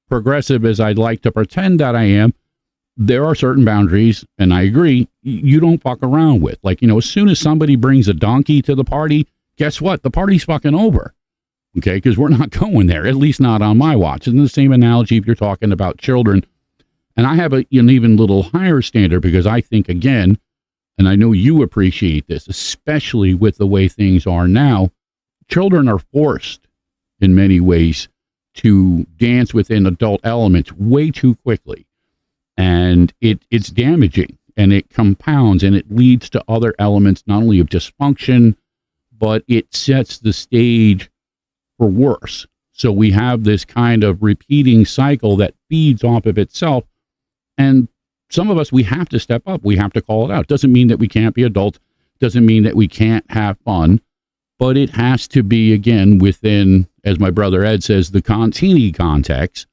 progressive as I'd like to pretend that I am, there are certain boundaries, and I agree, you don't fuck around with. Like, as soon as somebody brings a donkey to the party, guess what? The party's fucking over. Okay, because we're not going there, at least not on my watch. And the same analogy if you're talking about children. And I have an even little higher standard because I think, again, and I know you appreciate this, especially with the way things are now, children are forced in many ways to dance within adult elements way too quickly. And it's damaging, and it compounds, and it leads to other elements, not only of dysfunction, but it sets the stage for worse. So we have this kind of repeating cycle that feeds off of itself. And some of us, we have to step up. We have to call it out. Doesn't mean that we can't be adults. Doesn't mean that we can't have fun. But it has to be, again, within, as my brother Ed says, the teeny context.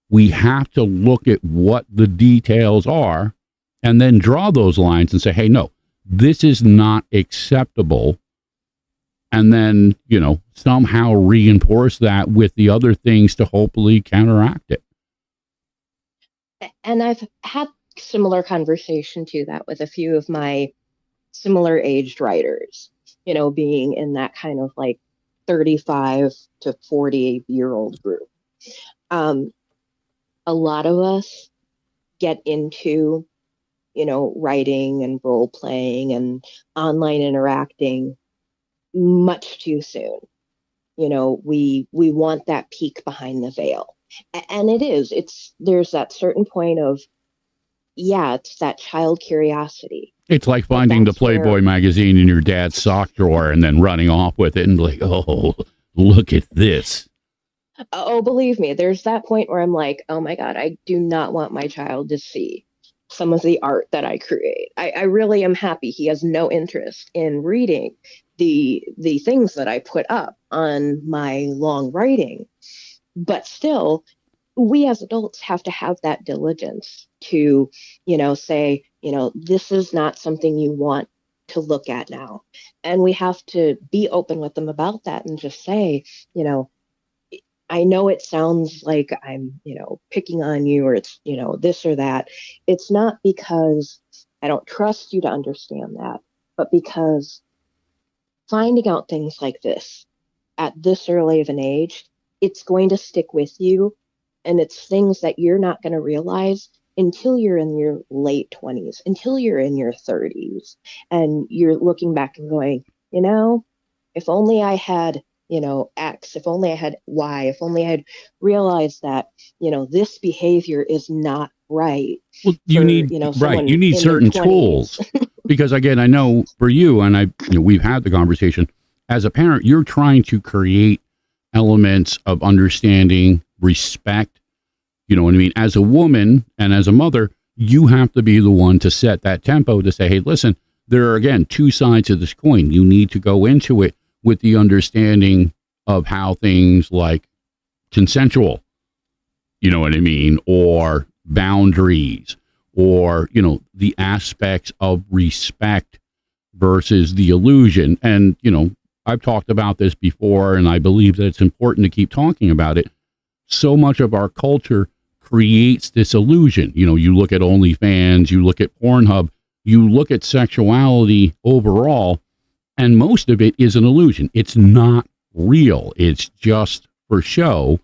We have to look at what the details are and then draw those lines and say, hey, no, this is not acceptable. And then, somehow reinforce that with the other things to hopefully counteract it. And I've had similar conversation to that with a few of my similar aged writers, being in that kind of like 35 to 40-year-old group. A lot of us get into, writing and role playing and online interacting much too soon. We want that peek behind the veil. And there's that certain point of, it's that child curiosity. It's like finding the Playboy magazine in your dad's sock drawer and then running off with it and like, oh, look at this. Oh, believe me, there's that point where I'm like, oh my God, I do not want my child to see some of the art that I create. I really am happy he has no interest in reading the things that I put up on my long writing. But still, we as adults have to have that diligence to, say, this is not something you want to look at now. And we have to be open with them about that and just say, I know it sounds like I'm, picking on you or it's, this or that. It's not because I don't trust you to understand that, but because finding out things like this at this early of an age, it's going to stick with you. And it's things that you're not going to realize until you're in your late 20s, until you're in your 30s. And you're looking back and going, if only I had X, if only I had Y, if only I had realized that, this behavior is not right. Well, you need certain tools because again, I know for you and we've had the conversation as a parent, you're trying to create elements of understanding, respect, what I mean? As a woman and as a mother, you have to be the one to set that tempo to say, hey, listen, there are again, two sides of this coin. You need to go into it with the understanding of how things like consensual, you know what I mean, or boundaries, or, the aspects of respect versus the illusion. And, I've talked about this before, and I believe that it's important to keep talking about it. So much of our culture creates this illusion. You look at OnlyFans, you look at Pornhub, you look at sexuality overall, and most of it is an illusion. It's not real. It's just for show.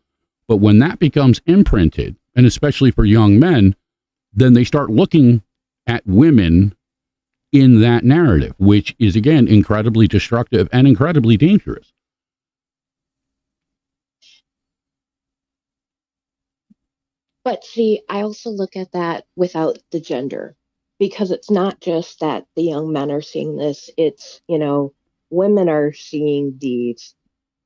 But when that becomes imprinted, and especially for young men, then they start looking at women in that narrative, which is, again, incredibly destructive and incredibly dangerous. But see, I also look at that without the gender, because it's not just that the young men are seeing this, it's, women are seeing these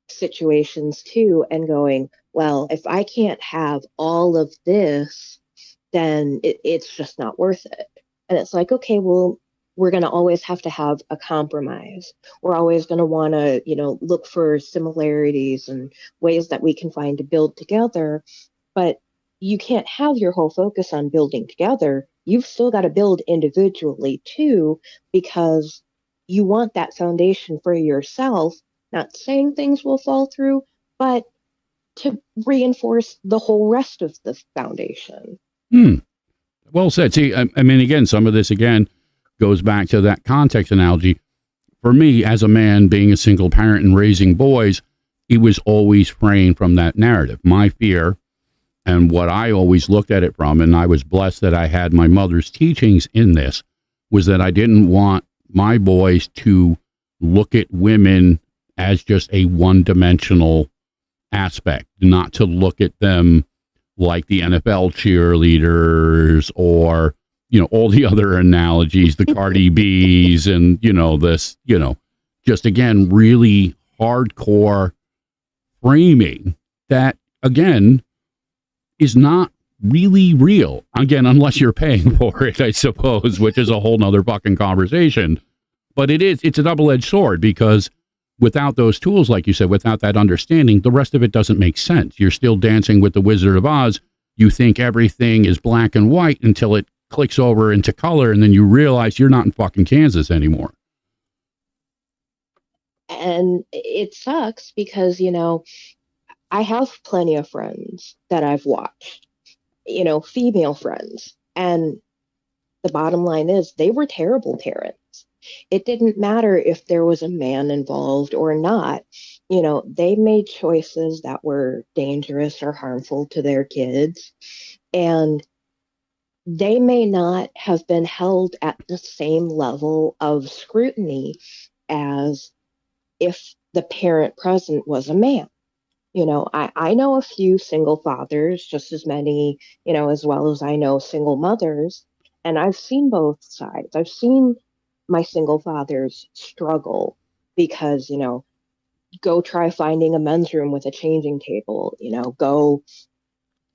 situations too and going, well, if I can't have all of this, then it's just not worth it. And it's like, okay, well, we're going to always have to have a compromise. We're always going to want to, look for similarities and ways that we can find to build together. But you can't have your whole focus on building together. You've still got to build individually too, because you want that foundation for yourself. Not saying things will fall through, but to reinforce the whole rest of the foundation. Well said. See, I mean, again, some of this, again, goes back to that context analogy. For me, as a man, being a single parent and raising boys, it was always framed from that narrative. My fear, and what I always looked at it from, and I was blessed that I had my mother's teachings in this, was that I didn't want my boys to look at women as just a one-dimensional aspect, not to look at them like the NFL cheerleaders or, you know, all the other analogies, the Cardi B's and, you know, this, you know, just again, really hardcore framing that, again, is not really real. Again, unless you're paying for it, I suppose, which is a whole nother fucking conversation. But it's a double-edged sword, because without those tools, like you said, without that understanding, the rest of it doesn't make sense. You're still dancing with the Wizard of Oz. You think everything is black and white until it clicks over into color, and then you realize you're not in fucking Kansas anymore. And it sucks because, you know, I have plenty of friends that I've watched, you know, female friends. And the bottom line is they were terrible parents. It didn't matter if there was a man involved or not. You know, they made choices that were dangerous or harmful to their kids. And they may not have been held at the same level of scrutiny as if the parent present was a man. You know, I know a few single fathers, just as many, you know, as well as I know single mothers. And I've seen both sides. I've seen my single fathers struggle because, you know, go try finding a men's room with a changing table, you know, go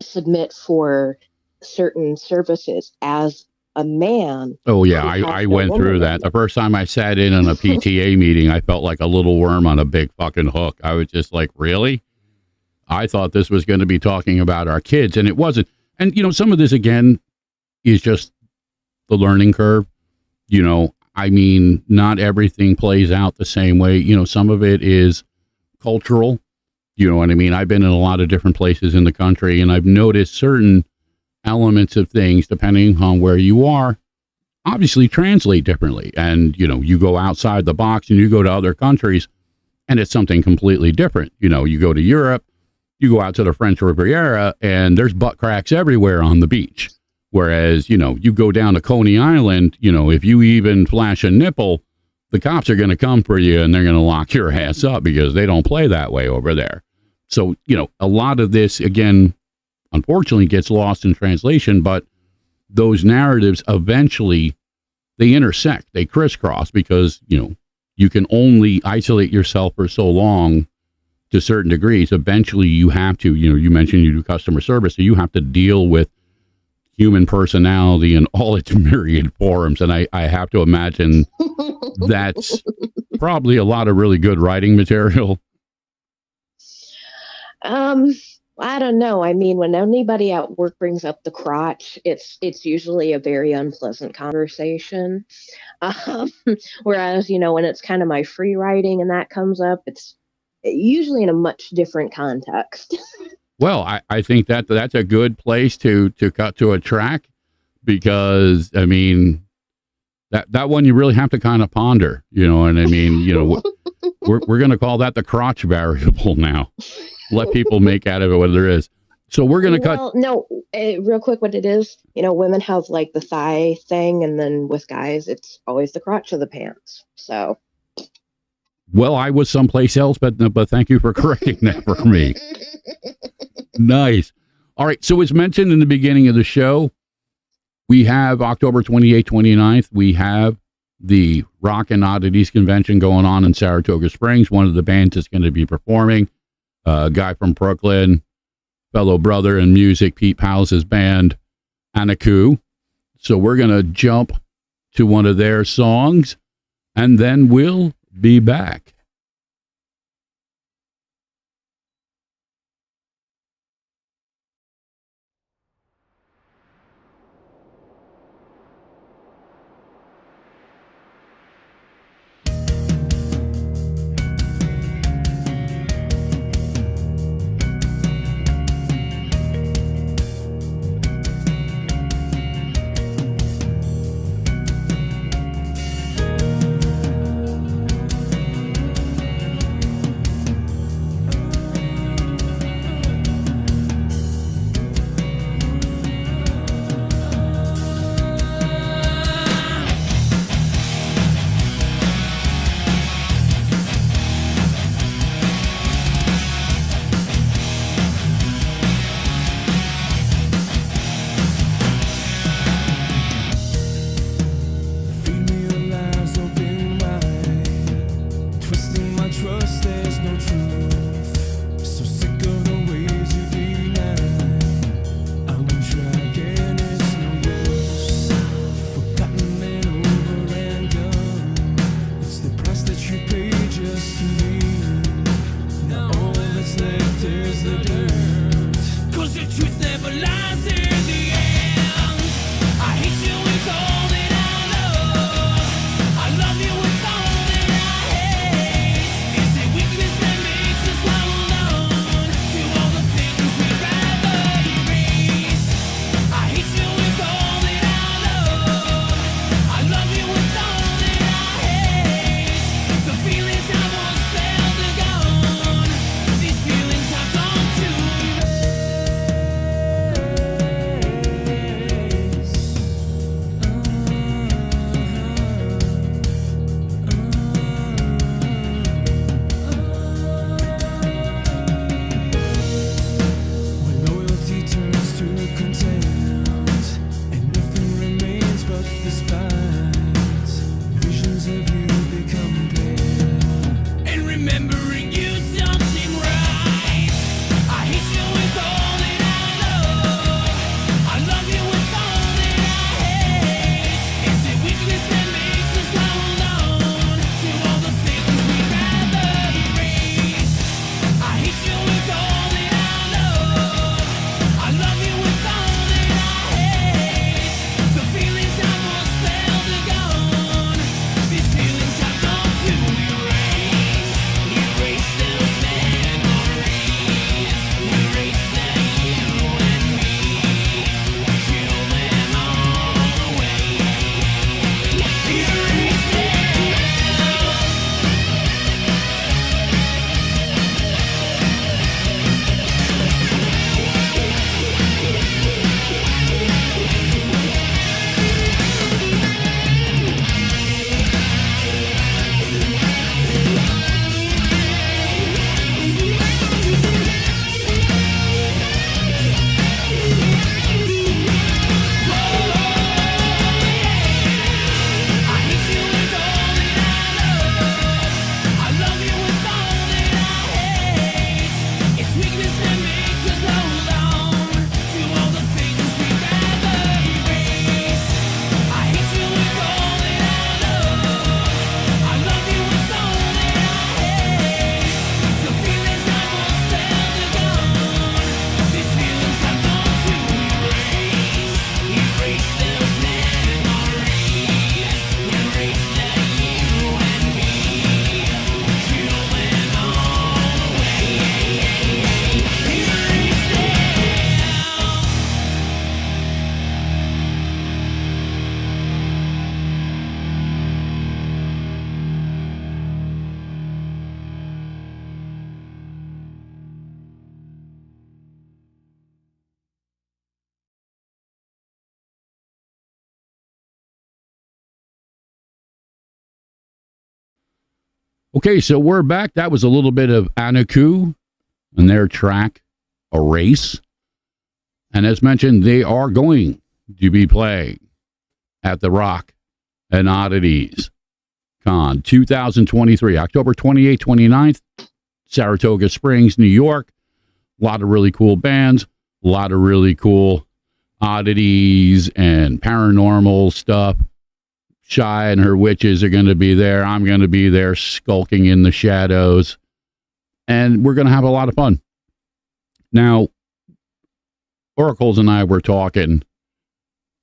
submit for certain services as a man. Oh, yeah, I went through that. The first time I sat in on a PTA meeting, I felt like a little worm on a big fucking hook. I was just like, really? I thought this was going to be talking about our kids, and it wasn't. And, you know, some of this, again, is just the learning curve. You know, I mean, not everything plays out the same way. You know, some of it is cultural. You know what I mean? I've been in a lot of different places in the country, and I've noticed certain elements of things, depending on where you are, obviously translate differently. And, you know, you go outside the box and you go to other countries, and it's something completely different. You know, you go to Europe, you go out to the French Riviera, and there's butt cracks everywhere on the beach. Whereas, you know, you go down to Coney Island, you know, if you even flash a nipple, the cops are going to come for you and they're going to lock your ass up because they don't play that way over there. So, you know, a lot of this, again, unfortunately gets lost in translation, but those narratives eventually, they intersect, they crisscross, because, you know, you can only isolate yourself for so long to certain degrees. Eventually you have to, you know, you mentioned you do customer service, so you have to deal with human personality in all its myriad forms. And I have to imagine that's probably a lot of really good writing material. I don't know. I mean, when anybody at work brings up the crotch, it's usually a very unpleasant conversation. Um, Whereas, you know, when it's kind of my free writing and that comes up, it's usually in a much different context. Well, I think that's a good place to cut to a track, because, I mean, that one you really have to kind of ponder, you know, and I mean, you know, we're going to call that the crotch variable now. Let people make out of it what there is. So we're going to cut. Well, no, real quick, what it is, you know, women have like the thigh thing, and then with guys, it's always the crotch of the pants. So. Well, I was someplace else, but thank you for correcting that for me. Nice. All right. So as mentioned in the beginning of the show, we have October 28th, 29th. We have the Rock and Oddities Convention going on in Saratoga Springs. One of the bands is going to be performing, a guy from Brooklyn, fellow brother in music, Pete Powell's band, Anaku. So we're going to jump to one of their songs, and then we'll be back. truth never lies in the end. I hate you with all that I love. I love you with all that I hate. Is it weakness that makes us hold on to all the things we'd rather erase? I hate you with all that I love. I love you with all that I hate. The feelings I once felt are gone. These feelings I've gone to when loyalty turns to contempt and nothing remains but the spite, visions of you become clear, and remembering you don't seem right. I hate you with all that I love. I love you with all that I hate. Is it weakness that makes us hold on to all the things we'd rather erase? I hate you with all that I love. I love you with all that I hate. The feelings I once felt are gone. These feelings I've gone to erase. Erase those memories. Erase the you and me. Kill them all away. Erase them. I hate you with all that I love. I love you with all that I hate. It's weakness that makes us hold on to all the things we'd rather erase. I hate you with all that I love. I love you with all that I hate. The feelings I once felt are gone. These feelings I've gone to erase. Erase those memories. Erase the you and me. Kill them all away. Erase them. Okay, so we're back. That was a little bit of Anaku and their track, Erase. And as mentioned, they are going to be playing at the Rock and Oddities Con 2023, October 28th, 29th, Saratoga Springs, New York. A lot of really cool bands, a lot of really cool oddities and paranormal stuff. Shy and her witches are going to be there. I'm going to be there skulking in the shadows. And we're going to have a lot of fun. Now, Oracles and I were talking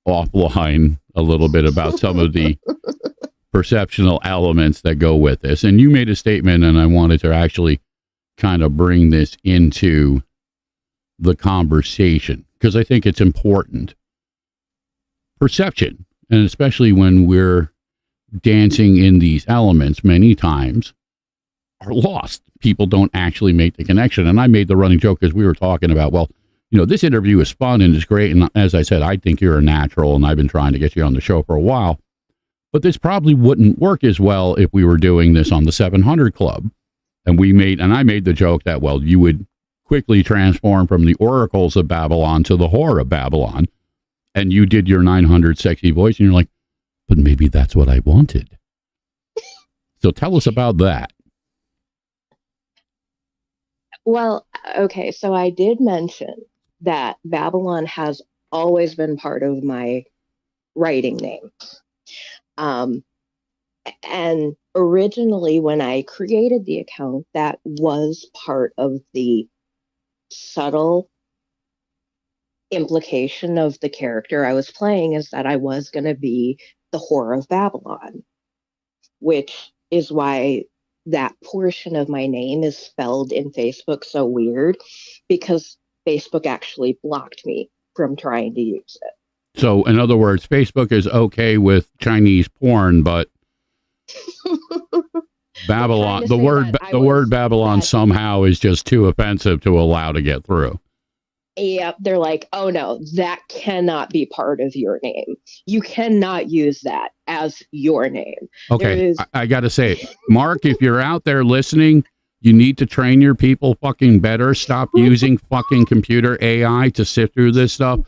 offline a little bit about some of the perceptional elements that go with this. And you made a statement, and I wanted to actually kind of bring this into the conversation because I think it's important. Perception. And especially when we're dancing in these elements, many times are lost. People don't actually make the connection. And I made the running joke as we were talking about, well, you know, this interview is fun and it's great. And as I said, I think you're a natural and I've been trying to get you on the show for a while. But this probably wouldn't work as well if we were doing this on the 700 Club. And I made the joke that, well, you would quickly transform from the oracles of Babylon to the horror of Babylon. And you did your 900 sexy voice, and you're like, but maybe that's what I wanted. So tell us about that. Well, okay, so I did mention that Babylon has always been part of my writing name. And originally, when I created the account, that was part of the subtle implication of the character I was playing is that I was going to be the whore of Babylon, which is why that portion of my name is spelled in Facebook so weird, because Facebook actually blocked me from trying to use it. So, in other words, Facebook is okay with Chinese porn, but Babylon, the word Babylon somehow is just too offensive to allow to get through. Yep, they're like, oh no, that cannot be part of your name. You cannot use that as your name. Okay, I got to say, Mark, if you're out there listening, you need to train your people fucking better. Stop using fucking computer AI to sift through this stuff.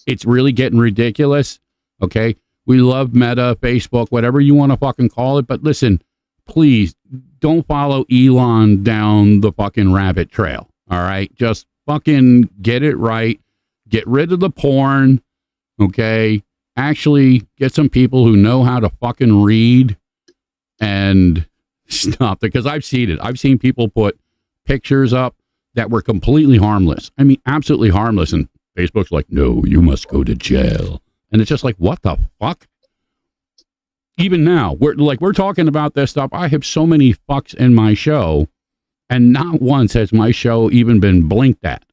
It's really getting ridiculous. Okay, we love Meta, Facebook, whatever you want to fucking call it, but listen, please don't follow Elon down the fucking rabbit trail. All right, just fucking get it right. Get rid of the porn. Okay, actually get some people who know how to fucking read and stop it, because I've seen it. I've seen people put pictures up that were completely harmless. I mean, absolutely harmless. And Facebook's like, no, you must go to jail. And it's just like, what the fuck? Even now, we're talking about this stuff. I have so many fucks in my show, and not once has my show even been blinked at.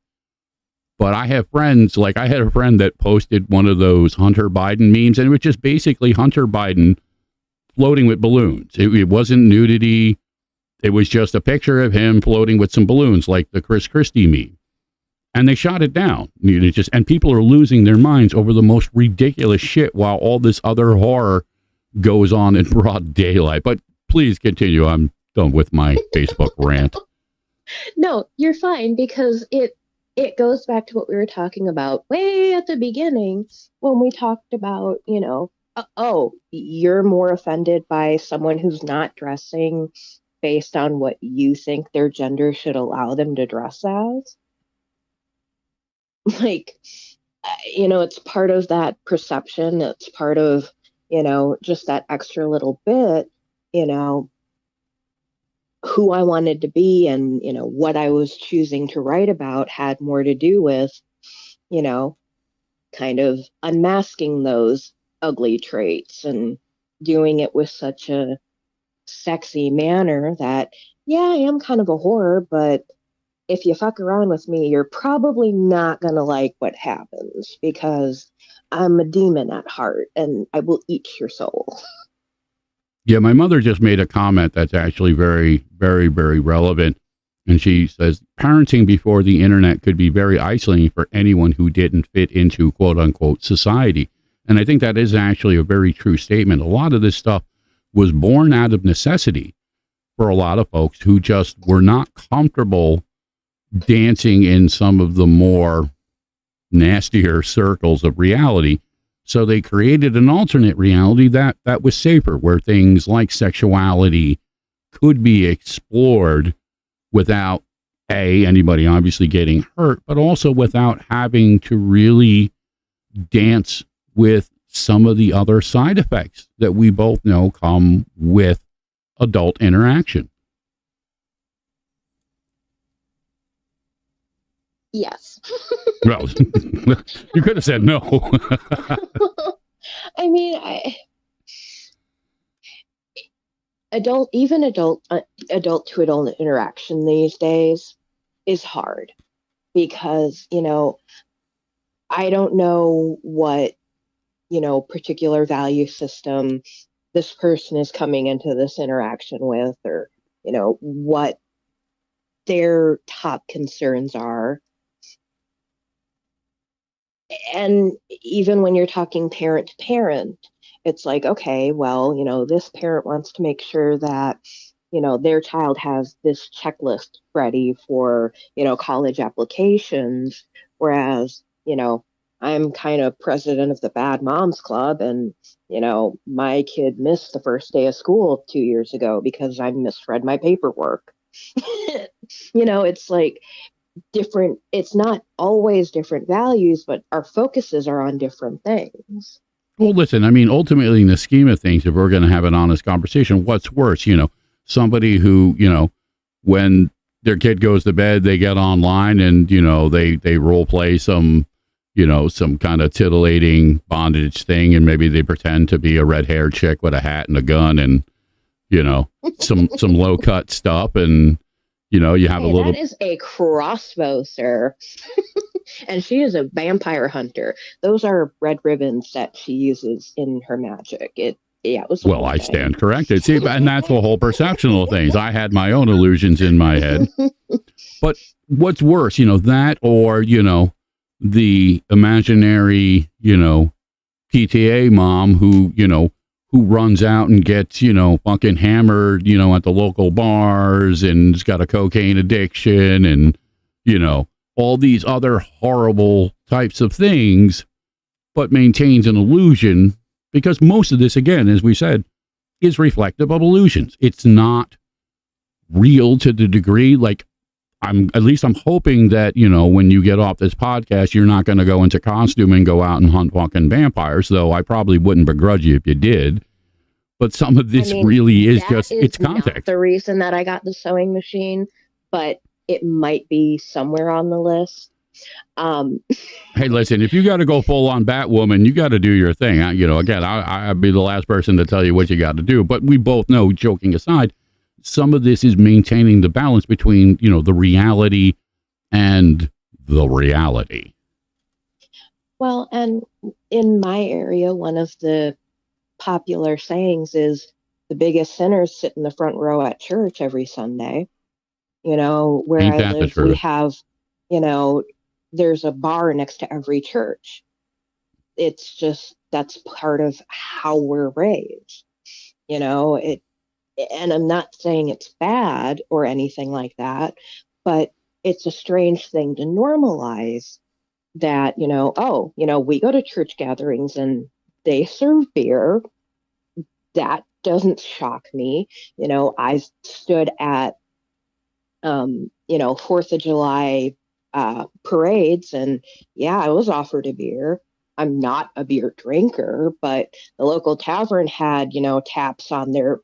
But I have friends, like I had a friend that posted one of those Hunter Biden memes, and it was just basically Hunter Biden floating with balloons. It wasn't nudity. It was just a picture of him floating with some balloons, like the Chris Christie meme. And they shot it down. And people are losing their minds over the most ridiculous shit while all this other horror goes on in broad daylight. But please continue. I'm done with my Facebook rant. No, you're fine, because it goes back to what we were talking about way at the beginning when we talked about, you're more offended by someone who's not dressing based on what you think their gender should allow them to dress as. Like, it's part of that perception. It's part of, just that extra little bit, who I wanted to be and, what I was choosing to write about had more to do with, kind of unmasking those ugly traits and doing it with such a sexy manner that, yeah, I am kind of a whore, but if you fuck around with me, you're probably not going to like what happens, because I'm a demon at heart and I will eat your soul. Yeah, my mother just made a comment that's actually very, very, very relevant. And she says, parenting before the internet could be very isolating for anyone who didn't fit into quote unquote society. And I think that is actually a very true statement. A lot of this stuff was born out of necessity for a lot of folks who just were not comfortable dancing in some of the more nastier circles of reality. So they created an alternate reality that was safer, where things like sexuality could be explored without anybody obviously getting hurt, but also without having to really dance with some of the other side effects that we both know come with adult interaction. Yes. Well, you could have said no. I mean, adult to adult interaction these days is hard, because, I don't know what, particular value system this person is coming into this interaction with, or, what their top concerns are. And even when you're talking parent to parent, it's like, okay, well, this parent wants to make sure that, their child has this checklist ready for, college applications. Whereas, I'm kind of president of the Bad Moms Club, and, my kid missed the first day of school 2 years ago because I misread my paperwork. It's like, different, it's not always different values, but our focuses are on different things. Well, listen, I mean, ultimately in the scheme of things, if we're going to have an honest conversation, what's worse, somebody who, when their kid goes to bed, they get online and, they role play some some kind of titillating bondage thing, and maybe they pretend to be a red-haired chick with a hat and a gun and, some low-cut stuff, and, you have a little... That is a crossbow, sir. And she is a vampire hunter. Those are red ribbons that she uses in her magic. It was... Well, I stand corrected. See, and that's the whole perceptional things. I had my own illusions in my head. But what's worse, that or, the imaginary, PTA mom who runs out and gets, fucking hammered, at the local bars and has got a cocaine addiction and, all these other horrible types of things, but maintains an illusion, because most of this, again, as we said, is reflective of illusions. It's not real to the degree, like, I'm hoping that, when you get off this podcast, you're not going to go into costume and go out and hunt fucking vampires, though I probably wouldn't begrudge you if you did. But some of this really is just, it's context. Not the reason that I got the sewing machine, but it might be somewhere on the list. Hey, listen, if you got to go full on Batwoman, you got to do your thing. Again, I'd be the last person to tell you what you got to do. But we both know, joking aside, some of this is maintaining the balance between, the reality and the reality. Well, and in my area, one of the popular sayings is the biggest sinners sit in the front row at church every Sunday. Where Ain't I that the live, truth? we have, there's a bar next to every church. It's just, that's part of how we're raised. And I'm not saying it's bad or anything like that, but it's a strange thing to normalize that, we go to church gatherings and they serve beer. That doesn't shock me. I stood at, 4th of July parades, and I was offered a beer. I'm not a beer drinker, but the local tavern had, taps on their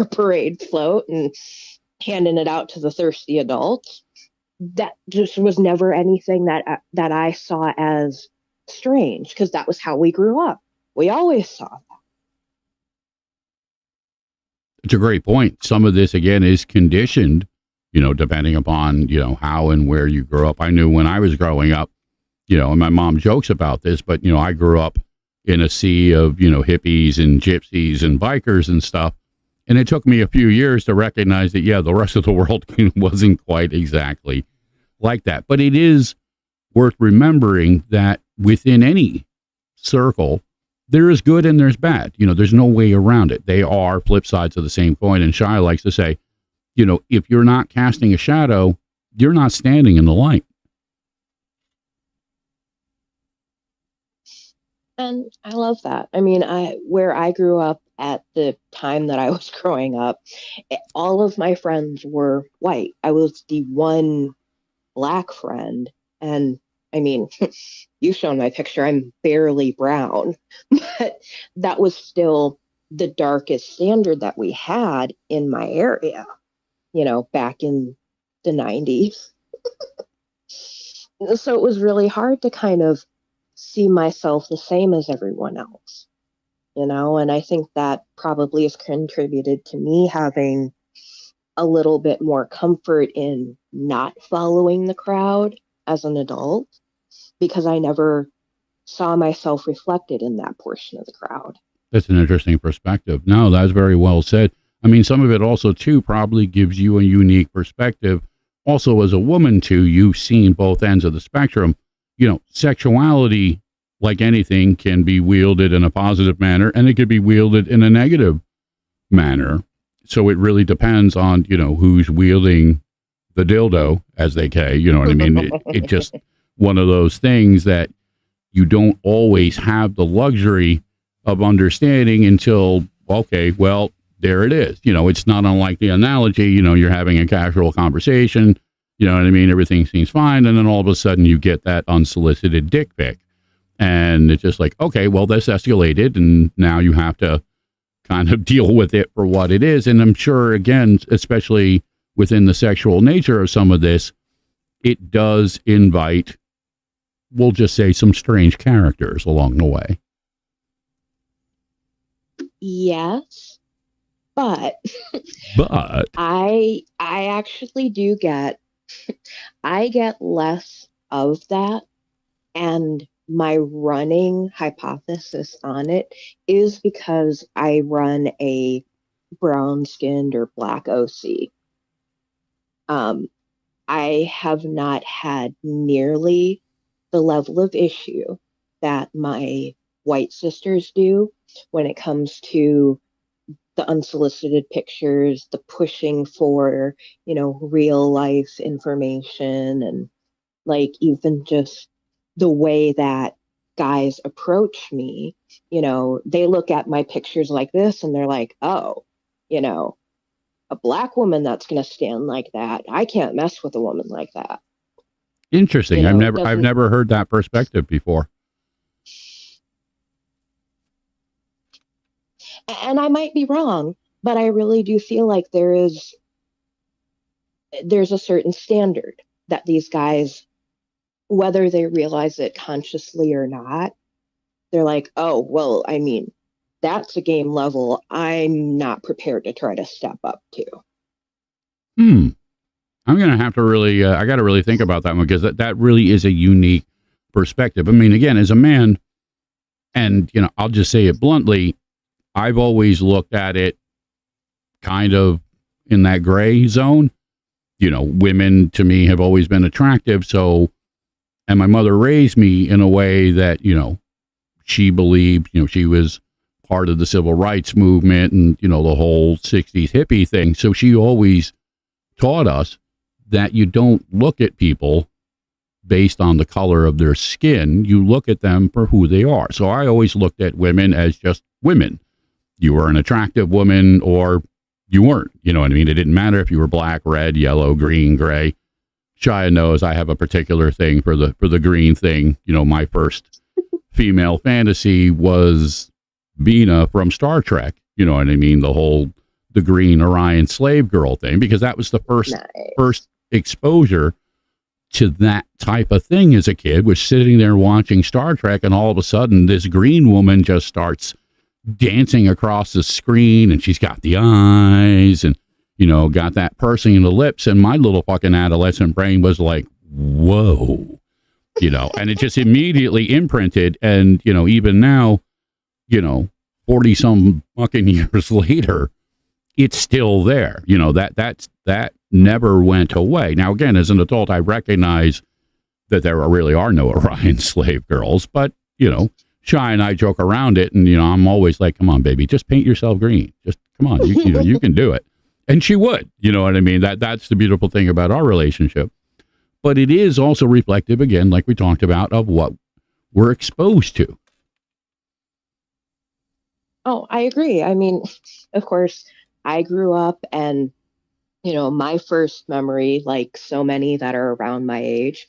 parade float and handing it out to the thirsty adults. That just was never anything that I saw as strange, because that was how we grew up. We always saw that. It's a great point. Some of this, again, is conditioned, depending upon, how and where you grew up. I knew when I was growing up, and my mom jokes about this, but, I grew up in a sea of, hippies and gypsies and bikers and stuff. And it took me a few years to recognize that, the rest of the world wasn't quite exactly like that. But it is worth remembering that within any circle, there is good and there's bad. There's no way around it. They are flip sides of the same coin. And Shai likes to say, if you're not casting a shadow, you're not standing in the light. And I love that. I mean, where I grew up at the time that I was growing up, all of my friends were white. I was the one black friend. And I mean, you've shown my picture, I'm barely brown, but that was still the darkest standard that we had in my area, back in the 90s. So it was really hard to kind of see myself the same as everyone else, and I think that probably has contributed to me having a little bit more comfort in not following the crowd as an adult, because I never saw myself reflected in that portion of the crowd. That's an interesting perspective. No, that's very well said. I mean, some of it also, too, probably gives you a unique perspective. Also, as a woman, too, you've seen both ends of the spectrum. Sexuality, like anything, can be wielded in a positive manner, and it could be wielded in a negative manner. So it really depends on, who's wielding the dildo, as they say, you know what I mean? It just one of those things that you don't always have the luxury of understanding until, okay, well, there it is. It's not unlike the analogy, you're having a casual conversation, you know what I mean? Everything seems fine. And then all of a sudden you get that unsolicited dick pic. And it's just like, okay, well, this escalated, and now you have to kind of deal with it for what it is. And I'm sure, again, especially within the sexual nature of some of this, it does invite we'll just say some strange characters along the way. Yes, but But I actually do get I get less of that, and my running hypothesis on it is because I run a brown skinned or black OC. I have not had nearly the level of issue that my white sisters do when it comes to the unsolicited pictures, the pushing for, real life information, and like even just the way that guys approach me. They look at my pictures like this and they're like, oh, a black woman that's going to stand like that. I can't mess with a woman like that. interesting. I've It I've doesn't, never heard that perspective before. and I might be wrong, but I really do feel like there's a certain standard that these guys, whether they realize it consciously or not, they're like, oh, well, I mean, that's a game level I'm not prepared to try to step up to. I'm going to have to really, I got to really think about that one, because that really is a unique perspective. I mean, again, as a man, and, I'll just say it bluntly, I've always looked at it kind of in that gray zone. Women to me have always been attractive. So, and my mother raised me in a way that, she believed, she was part of the civil rights movement and, the whole 60s hippie thing. So she always taught us that you don't look at people based on the color of their skin. You look at them for who they are. So I always looked at women as just women. You were an attractive woman or you weren't. You know what I mean? It didn't matter if you were black, red, yellow, green, gray. Shia knows I have a particular thing for the green thing. My first female fantasy was Bina from Star Trek. You know what I mean? The green Orion slave girl thing, because that was the first exposure to that type of thing as a kid, was sitting there watching Star Trek, and all of a sudden this green woman just starts dancing across the screen, and she's got the eyes and, got that pursing in the lips. And my little fucking adolescent brain was like, whoa, and it just immediately imprinted. And, even now, 40 some fucking years later, it's still there. That never went away. Now, again, as an adult, I recognize that there really are no Orion slave girls, but, Shy and I joke around it, and, I'm always like, come on, baby, just paint yourself green. Just come on, you can do it. And she would, you know what I mean? That's the beautiful thing about our relationship. But it is also reflective, again, like we talked about, of what we're exposed to. Oh, I agree. I mean, of course, I grew up and, my first memory, like so many that are around my age,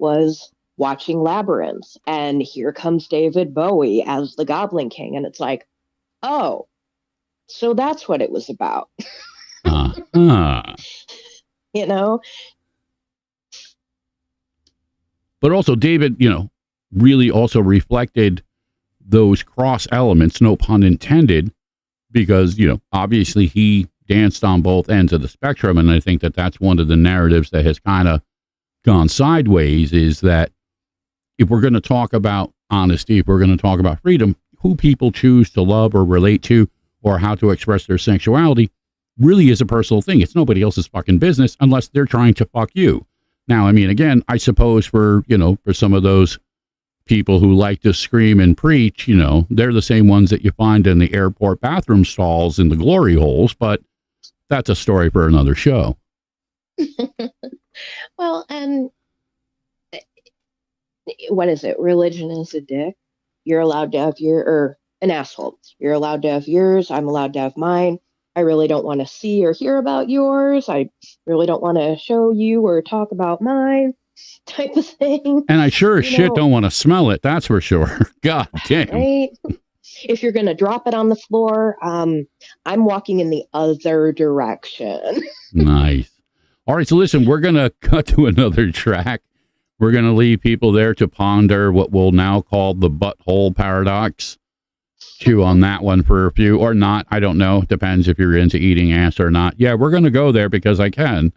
was watching Labyrinth. And here comes David Bowie as the Goblin King. And it's like, oh, so that's what it was about. But also David, really also reflected those cross elements, no pun intended, because, obviously he danced on both ends of the spectrum. And I think that that's one of the narratives that has kind of gone sideways, is that if we're going to talk about honesty, if we're going to talk about freedom, who people choose to love or relate to, or how to express their sexuality, really is a personal thing. It's nobody else's fucking business unless they're trying to fuck you. Now, I mean, again, I suppose for some of those people who like to scream and preach, they're the same ones that you find in the airport bathroom stalls in the glory holes, but that's a story for another show. Well, and what is it? Religion is a dick. You're allowed to have or an asshole. You're allowed to have yours. I'm allowed to have mine. I really don't want to see or hear about yours. I really don't want to show you or talk about mine, type of thing. And I sure as shit don't want to smell it. That's for sure. God damn. Right? If you're going to drop it on the floor, I'm walking in the other direction. Nice. All right. So listen, we're going to cut to another track. We're going to leave people there to ponder what we'll now call the butthole paradox. Chew on that one for a few, or not. I don't know. Depends if you're into eating ass or not. Yeah, we're going to go there because I can.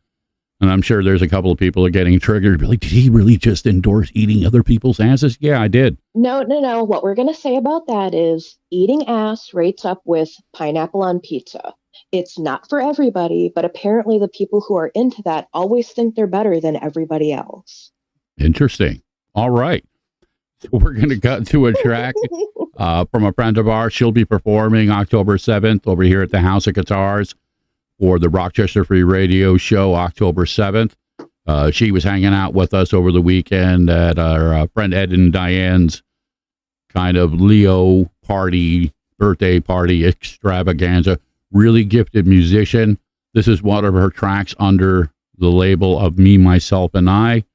And I'm sure there's a couple of people are getting triggered. Like, did he really just endorse eating other people's asses? Yeah, I did. No. What we're going to say about that is eating ass rates up with pineapple on pizza. It's not for everybody, but apparently the people who are into that always think they're better than everybody else. Interesting. All right. So we're going to cut to a track from a friend of ours. She'll be performing October 7th over here at the House of Guitars for the Rochester Free Radio Show, October 7th. She was hanging out with us over the weekend at our friend Ed and Diane's kind of Leo party, birthday party extravaganza. Really gifted musician. This is one of her tracks under the label of Me, Myself, and I,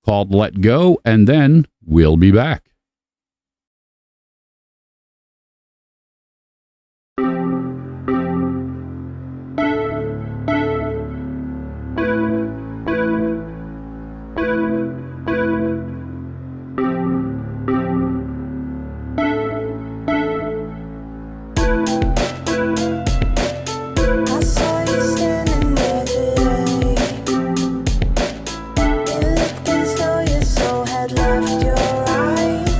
called Let Go, and then we'll be back. I saw you standing there today. It looked as though your soul had left your eyes.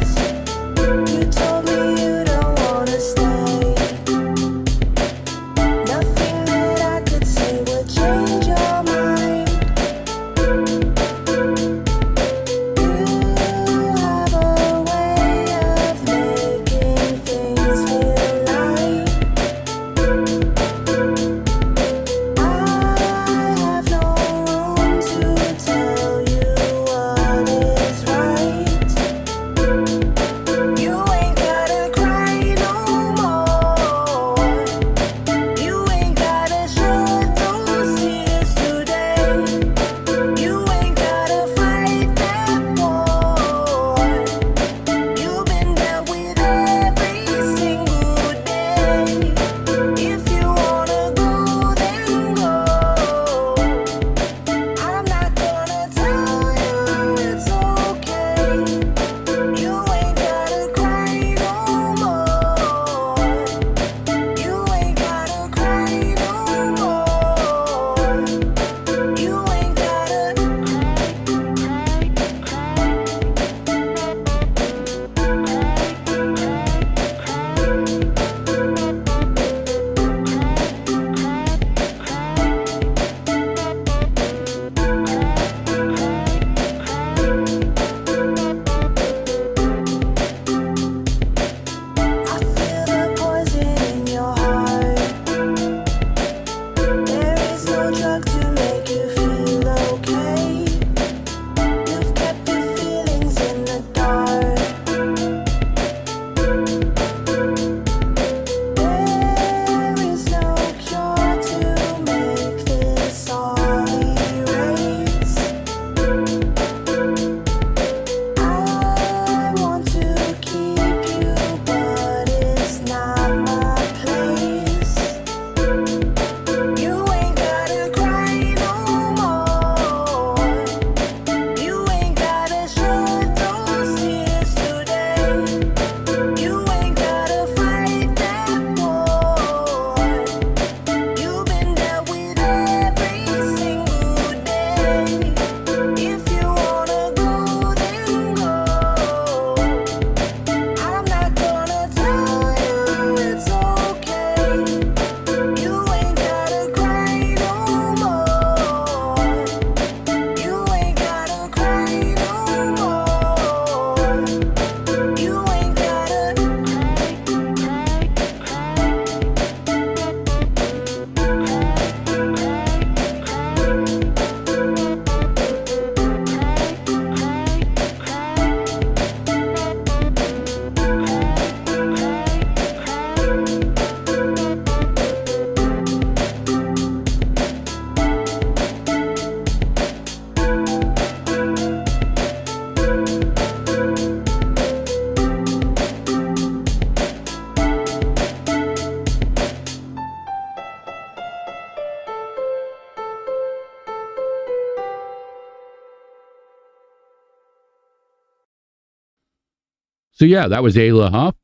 So yeah, that was Ayla Huff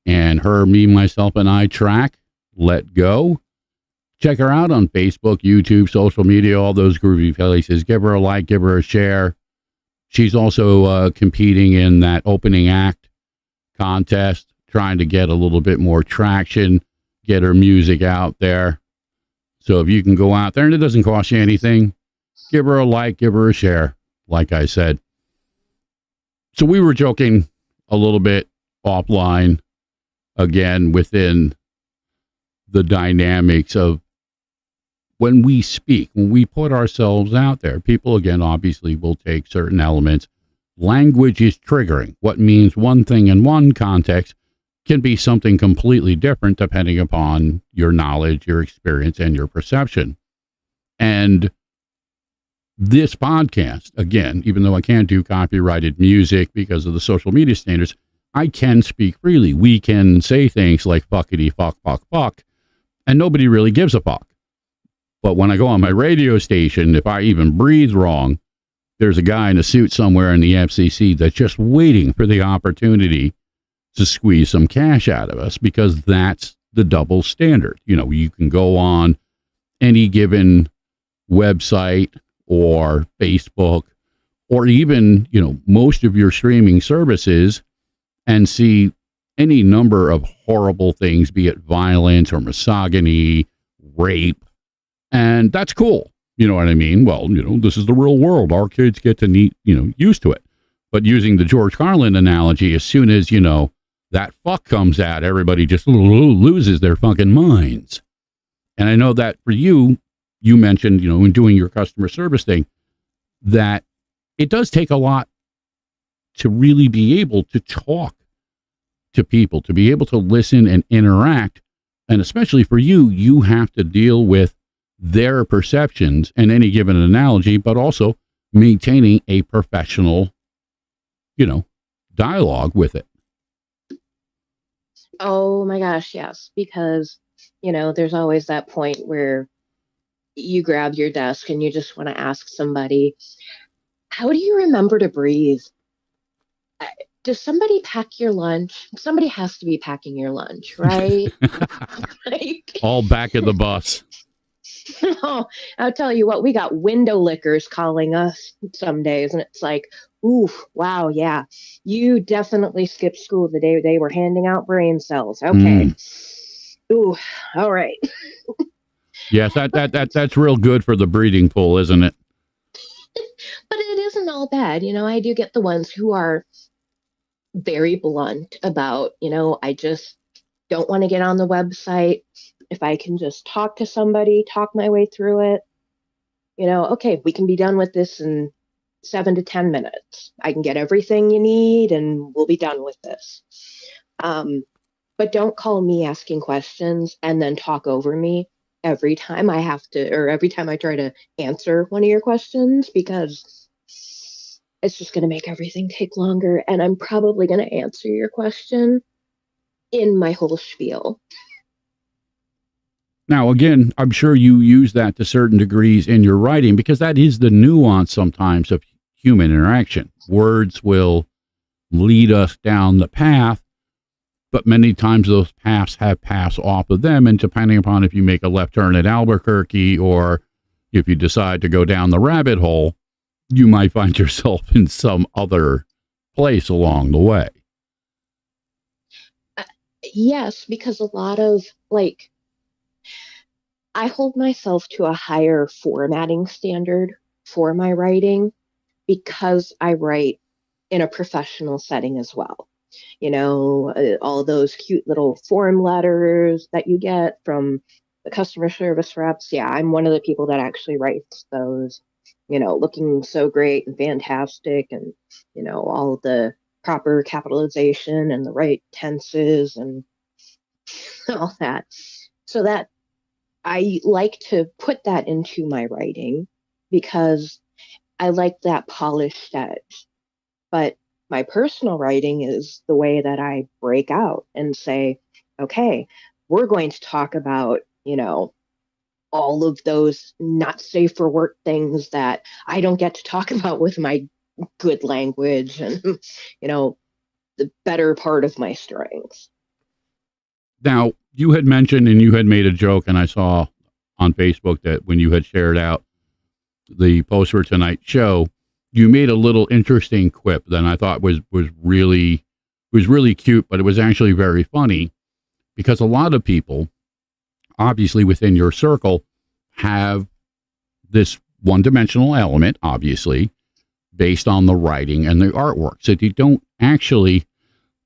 and her Me, Myself, and I track, Let Go. Check her out on Facebook, YouTube, social media, all those groovy places. Give her a like, give her a share. She's also competing in that opening act contest, trying to get a little bit more traction, get her music out there. So if you can go out there and it doesn't cost you anything, give her a like, give her a share, like I said. So we were joking a little bit offline, again, within the dynamics of when we speak, when we put ourselves out there, people, again, obviously will take certain elements. Language is triggering. What means one thing in one context can be something completely different depending upon your knowledge, your experience, and your perception. And this podcast, again, even though I can't do copyrighted music because of the social media standards, I can speak freely. We can say things like fuckity, fuck, fuck, fuck, and nobody really gives a fuck. But when I go on my radio station, if I even breathe wrong, there's a guy in a suit somewhere in the FCC that's just waiting for the opportunity to squeeze some cash out of us, because that's the double standard. You know, you can go on any given website or Facebook or even, you know, most of your streaming services and see any number of horrible things, be it violence or misogyny, rape. And that's cool. You know what I mean? Well, you know, this is the real world. Our kids get to used to it. But using the George Carlin analogy, as soon as, you know, that fuck comes out, everybody just loses their fucking minds. And I know that for you, you mentioned, you know, in doing your customer service thing, that it does take a lot to really be able to talk to people, to be able to listen and interact. And especially for you, you have to deal with their perceptions in any given analogy, but also maintaining a professional, you know, dialogue with it. Oh my gosh, yes, because, you know, there's always that point where you grab your desk and you just want to ask somebody, how do you remember to breathe? Does somebody pack your lunch? Somebody has to be packing your lunch, right? Like, All back of the bus. no, I'll tell you what, we got window lickers calling us some days, and it's like, ooh, wow, yeah, you definitely skipped school the day they were handing out brain cells. Okay. Ooh, all right. Yes, that's real good for the breeding pool, isn't it? But it isn't all bad. You know, I do get the ones who are very blunt about, you know, I just don't want to get on the website. If I can just talk to somebody, talk my way through it, you know, okay, we can be done with this in 7 to 10 minutes. I can get everything you need and we'll be done with this. But don't call me asking questions and then talk over me every time I have to, or every time I try to answer one of your questions, because it's just going to make everything take longer. And I'm probably going to answer your question in my whole spiel. Now, again, I'm sure you use that to certain degrees in your writing, because that is the nuance sometimes of human interaction. Words will lead us down the path, but many times those paths have paths off of them. And depending upon if you make a left turn at Albuquerque or if you decide to go down the rabbit hole, you might find yourself in some other place along the way. Yes, because a lot of, like, I hold myself to a higher formatting standard for my writing because I write in a professional setting as well. You know, all those cute little form letters that you get from the customer service reps. Yeah, I'm one of the people that actually writes those, you know, looking so great and fantastic, and, you know, all the proper capitalization and the right tenses and all that. So that I like to put that into my writing because I like that polished edge. But my personal writing is the way that I break out and say, okay, we're going to talk about, you know, all of those not safe for work things that I don't get to talk about with my good language. And, you know, the better part of my strengths. Now, you had mentioned and you had made a joke, and I saw on Facebook that when you had shared out the post for tonight's show, you made a little interesting quip that I thought was really cute, but it was actually very funny, because a lot of people, obviously within your circle, have this one-dimensional element, obviously, based on the writing and the artwork. So they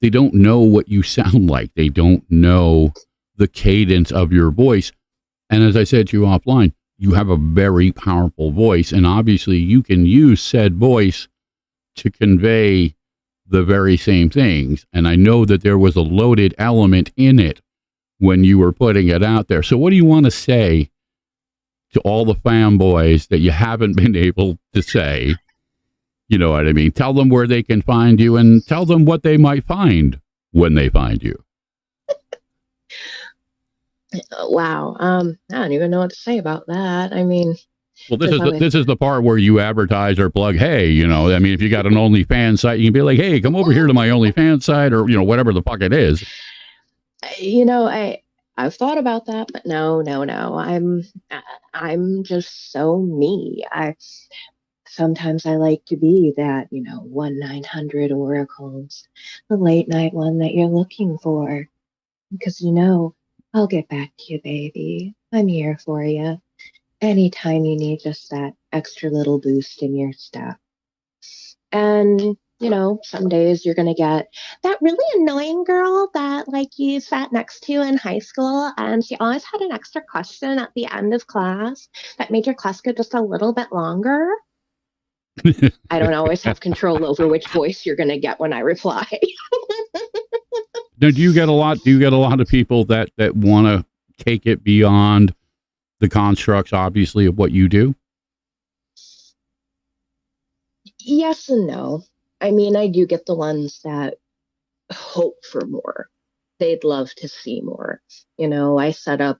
don't know what you sound like. They don't know the cadence of your voice. And as I said to you offline, you have a very powerful voice, and obviously you can use said voice to convey the very same things. And I know that there was a loaded element in it when you were putting it out there. So what do you want to say to all the fanboys that you haven't been able to say? You know what I mean? Tell them where they can find you, and tell them what they might find when they find you. Wow. I don't even know what to say about that. I mean, well, this is the part where you advertise or plug. Hey, you know, I mean, if you got an OnlyFans site, you can be like, hey, come over here to my OnlyFans site, or, you know, whatever the fuck it is. You know, I've thought about that, but no. I'm just so me. Sometimes I like to be that, 1-900 oracles, the late night one that you're looking for, because I'll get back to you, baby. I'm here for you. Anytime you need just that extra little boost in your step. And, some days you're going to get that really annoying girl that, you sat next to in high school, and she always had an extra question at the end of class that made your class go just a little bit longer. I don't always have control over which voice you're going to get when I reply. Now, do you get a lot of people that want to take it beyond the constructs, obviously, of what you do? Yes and no. I mean, I do get the ones that hope for more. They'd love to see more. I set up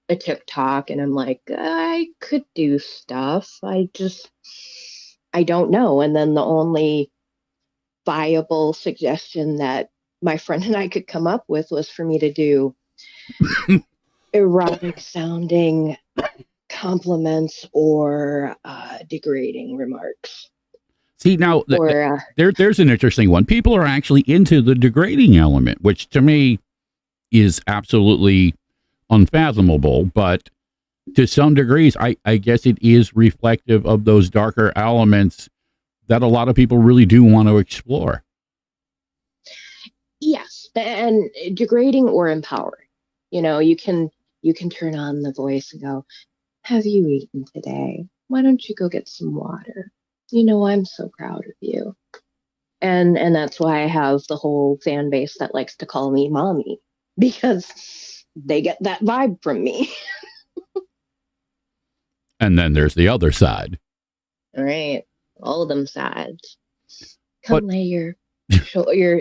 a TikTok and I'm like, I could do stuff. I don't know. And then the only viable suggestion that my friend and I could come up with was for me to do erotic sounding compliments or degrading remarks. See, now, there's an interesting one. People are actually into the degrading element, which to me is absolutely unfathomable. But to some degrees, I guess it is reflective of those darker elements that a lot of people really do want to explore. Yes, and degrading or empowering. You can turn on the voice and go, have you eaten today? Why don't you go get some water? I'm so proud of you. And that's why I have the whole fan base that likes to call me mommy, because they get that vibe from me. And then there's the other side. All right. All of them sides. Come lay your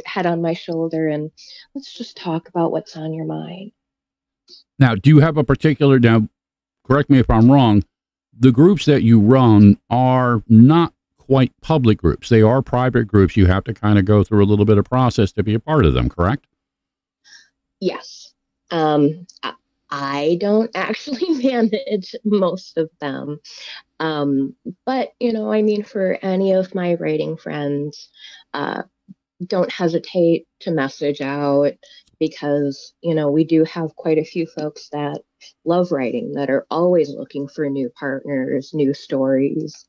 head on my shoulder and let's just talk about what's on your mind. Now, do you have a particular, now, correct me if I'm wrong, the groups that you run are not quite public groups. They are private groups. You have to kind of go through a little bit of process to be a part of them, correct? Yes. I don't actually manage most of them. But, for any of my writing friends, don't hesitate to message out, because, we do have quite a few folks that love writing, that are always looking for new partners, new stories,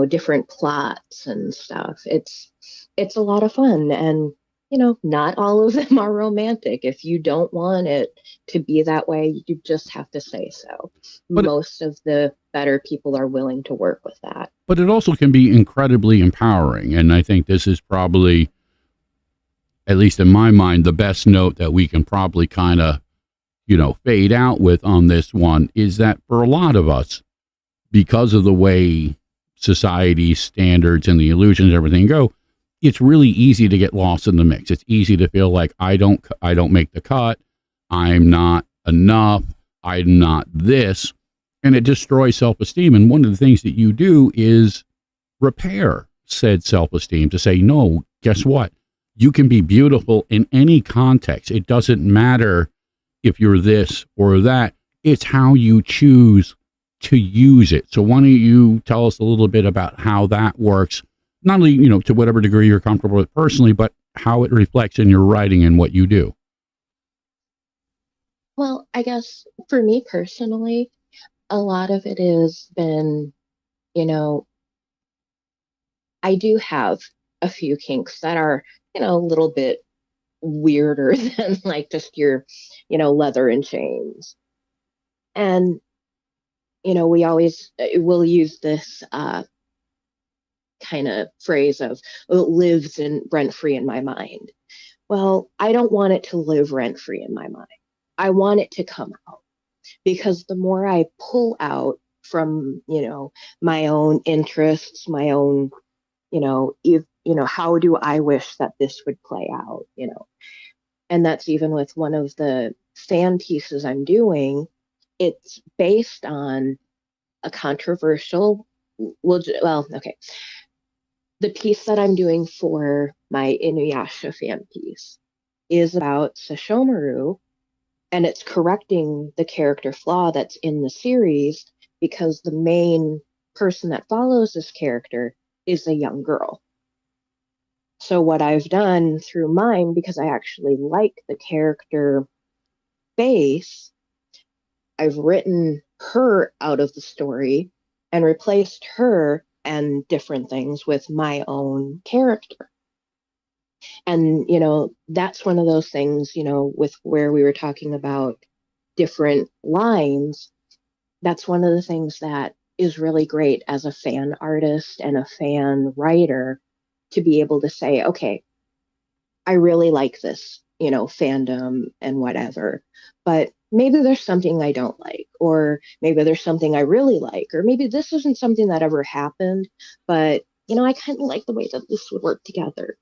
different plots and stuff. It's a lot of fun. And, not all of them are romantic. If you don't want it to be that way, you just have to say so. But most of the better people are willing to work with that. But it also can be incredibly empowering. And I think this is probably, at least in my mind, the best note that we can probably kind of, fade out with on this one, is that for a lot of us, because of the way society's standards and the illusions and everything go, it's really easy to get lost in the mix. It's easy to feel like I don't make the cut. I'm not enough. I'm not this. And it destroys self-esteem. And one of the things that you do is repair said self-esteem, to say, no, guess what? you can be beautiful in any context. It doesn't matter if you're this or that. It's how you choose to use it. So why don't you tell us a little bit about how that works, not only, to whatever degree you're comfortable with personally, but how it reflects in your writing and what you do. Well, I guess for me personally, a lot of it has been, you know, I do have a few kinks that are, a little bit weirder than like just your, leather and chains. And, we always will use this kind of phrase of, oh, it lives in rent free in my mind. Well, I don't want it to live rent free in my mind. I want it to come out, because the more I pull out from, my own interests, my own, if, how do I wish that this would play out, and that's even with one of the fan pieces I'm doing. It's based on a controversial, okay. The piece that I'm doing for my Inuyasha fan piece is about Sesshomaru, and it's correcting the character flaw that's in the series, because the main person that follows this character is a young girl. So what I've done through mine, because I actually like the character base, I've written her out of the story and replaced her and different things with my own character. And, that's one of those things, with where we were talking about different lines. That's one of the things that is really great as a fan artist and a fan writer, to be able to say, okay, I really like this, fandom and whatever, but maybe there's something I don't like, or maybe there's something I really like, or maybe this isn't something that ever happened, but, I kind of like the way that this would work together.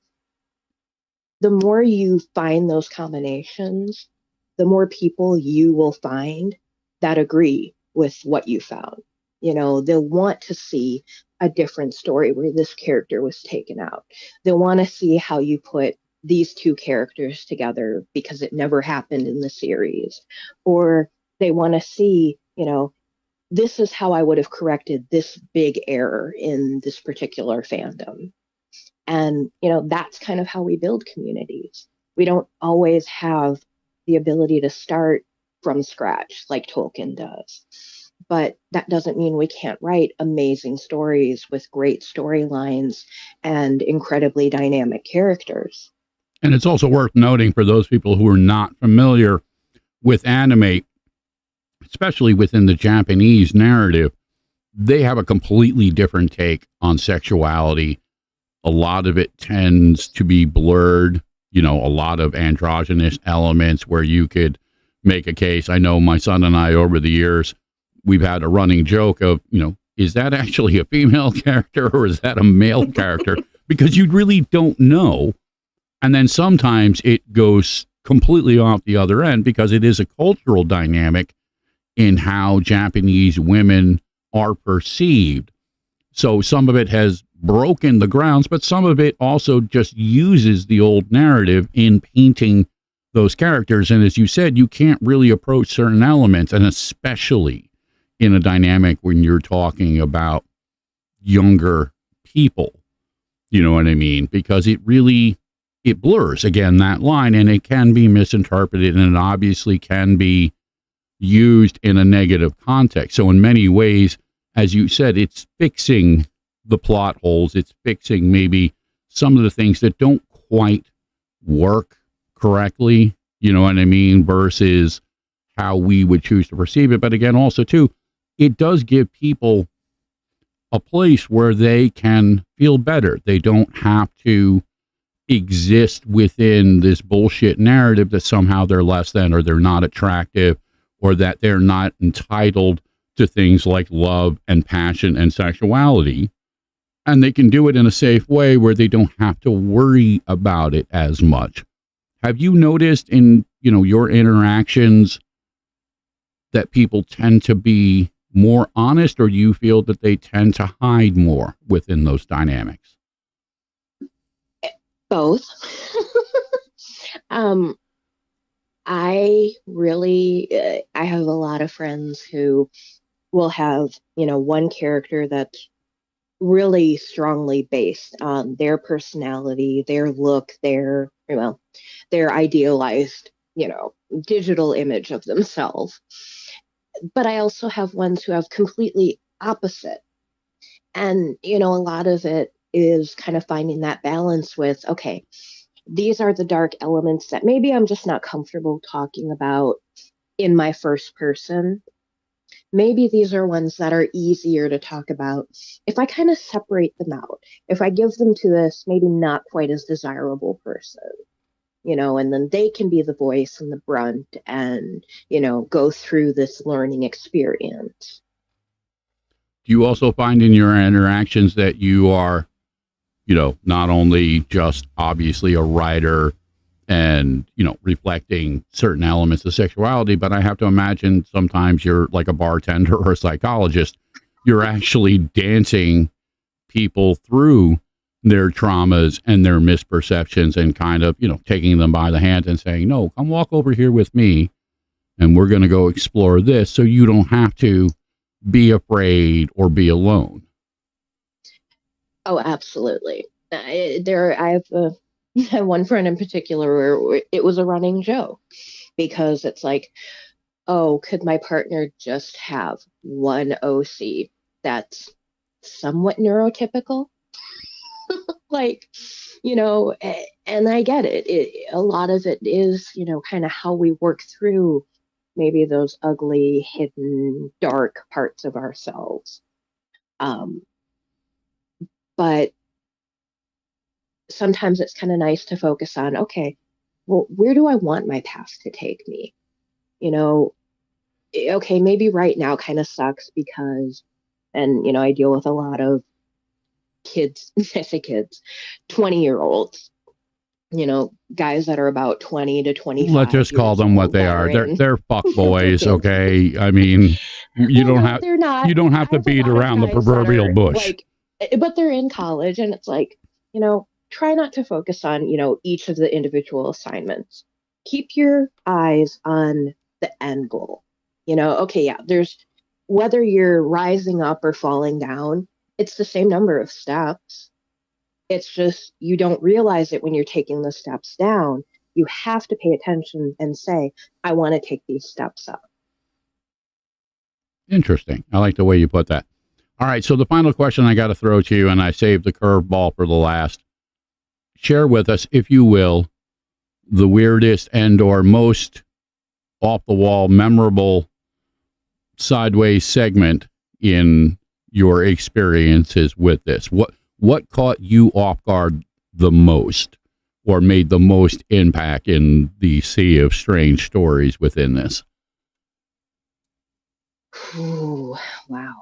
The more you find those combinations, the more people you will find that agree with what you found. They'll want to see a different story where this character was taken out. They'll want to see how you put these two characters together because it never happened in the series. Or they want to see, this is how I would have corrected this big error in this particular fandom. And, that's kind of how we build communities. We don't always have the ability to start from scratch like Tolkien does. But that doesn't mean we can't write amazing stories with great storylines and incredibly dynamic characters. And it's also worth noting, for those people who are not familiar with anime, especially within the Japanese narrative, they have a completely different take on sexuality. A lot of it tends to be blurred, a lot of androgynous elements where you could make a case. I know my son and I, over the years, we've had a running joke of, is that actually a female character or is that a male character? Because you really don't know. And then sometimes it goes completely off the other end, because it is a cultural dynamic in how Japanese women are perceived. So some of it has broken the grounds, but some of it also just uses the old narrative in painting those characters. And as you said, you can't really approach certain elements, and especially in a dynamic when you're talking about younger people, you know what I mean? Because it blurs, again, that line, and it can be misinterpreted, and it obviously can be used in a negative context. So in many ways, as you said, it's fixing the plot holes. It's fixing maybe some of the things that don't quite work correctly, you know what I mean, versus how we would choose to perceive it. But again, also too, it does give people a place where they can feel better. They don't have to exist within this bullshit narrative that somehow they're less than, or they're not attractive, or that they're not entitled to things like love and passion and sexuality. And they can do it in a safe way where they don't have to worry about it as much. Have you noticed in, your interactions that people tend to be more honest, or do you feel that they tend to hide more within those dynamics? Both. um, I really, I have a lot of friends who will have, one character that's really strongly based on their personality, their look, their idealized, digital image of themselves. But I also have ones who have completely opposite. And, a lot of it is kind of finding that balance with, okay, these are the dark elements that maybe I'm just not comfortable talking about in my first person. Maybe these are ones that are easier to talk about if I kind of separate them out, if I give them to this maybe not quite as desirable person, and then they can be the voice and the brunt and, go through this learning experience. Do you also find in your interactions that you are, not only just obviously a writer and, reflecting certain elements of sexuality, but I have to imagine sometimes you're like a bartender or a psychologist, you're actually dancing people through their traumas and their misperceptions and kind of, taking them by the hand and saying, no, come walk over here with me and we're going to go explore this so you don't have to be afraid or be alone. Oh, absolutely. I have one friend in particular where it was a running joke because it's like, oh, could my partner just have one OC that's somewhat neurotypical? Like, and I get it. A lot of it is, kind of how we work through maybe those ugly, hidden, dark parts of ourselves. But sometimes it's kind of nice to focus on, okay, well, where do I want my past to take me? Okay, maybe right now kind of sucks because, and, I deal with a lot of kids, I say kids, 20-year-olds, guys that are about 20 to 25. Let's just call them what they are. They're fuck boys. Okay. I mean, you don't have, they're not. you don't have to beat around the proverbial bush. Like, but they're in college and it's like, try not to focus on, each of the individual assignments. Keep your eyes on the end goal. Okay, yeah, there's whether you're rising up or falling down, it's the same number of steps. It's just you don't realize it when you're taking the steps down. You have to pay attention and say, I want to take these steps up. Interesting. I like the way you put that. All right. So the final question I got to throw to you, and I saved the curveball for the last. Share with us, if you will, the weirdest and or most off the wall, memorable sideways segment in your experiences with this. What caught you off guard the most or made the most impact in the sea of strange stories within this? Ooh, wow.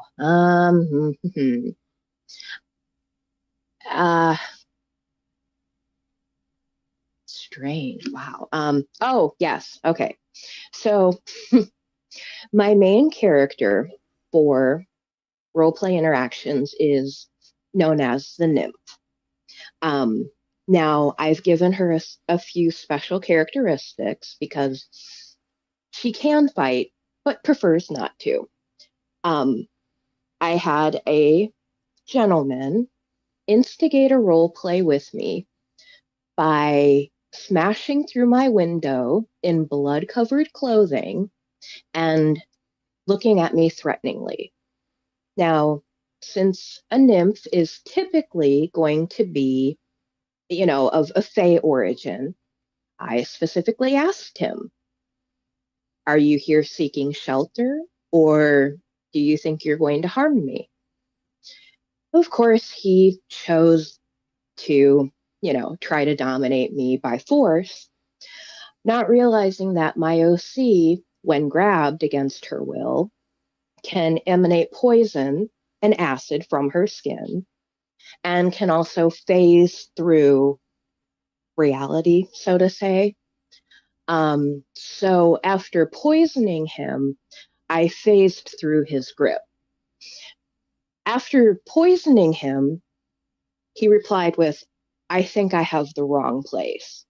Strange. Wow. Oh, yes. Okay. So my main character for roleplay interactions is known as the nymph. Now, I've given her a few special characteristics because she can fight, but prefers not to. I had a gentleman instigate a role play with me by smashing through my window in blood-covered clothing and looking at me threateningly. Now, since a nymph is typically going to be, of a fae origin, I specifically asked him, are you here seeking shelter, or do you think you're going to harm me? Of course, he chose to, try to dominate me by force, not realizing that my OC, when grabbed against her will, can emanate poison and acid from her skin and can also phase through reality, so to say. So after poisoning him, I phased through his grip. After poisoning him, he replied with, I think I have the wrong place.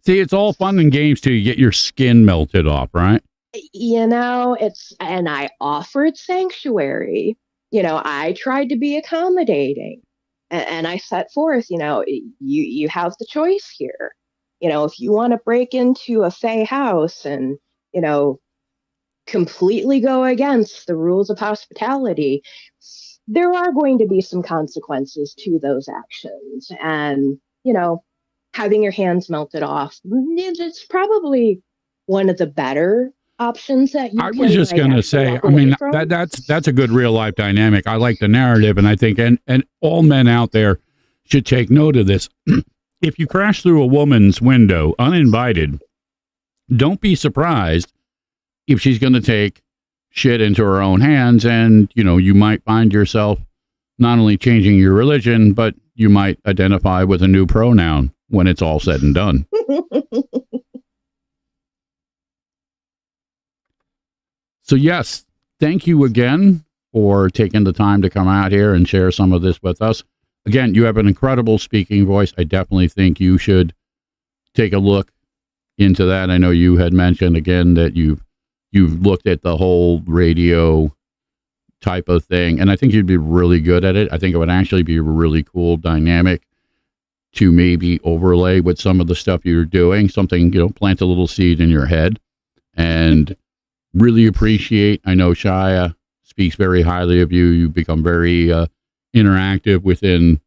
See, it's all fun and games till you get your skin melted off, right? And I offered sanctuary. I tried to be accommodating, and I set forth, you have the choice here. If you want to break into a Fey house and, completely go against the rules of hospitality, there are going to be some consequences to those actions. And, having your hands melted off, it's probably one of the better options that you I can. was just going to say, I mean, that's a good real life dynamic. I like the narrative, and I think, and all men out there should take note of this. If you crash through a woman's window uninvited, don't be surprised if she's going to take shit into her own hands, and, you might find yourself not only changing your religion, but you might identify with a new pronoun when it's all said and done. So yes, thank you again for taking the time to come out here and share some of this with us. Again, you have an incredible speaking voice. I definitely think you should take a look into that. I know you had mentioned again that you've looked at the whole radio type of thing, and I think you'd be really good at it. I think it would actually be a really cool dynamic to maybe overlay with some of the stuff you're doing, something, plant a little seed in your head. And really appreciate, I know Shia speaks very highly of you. You've become very interactive within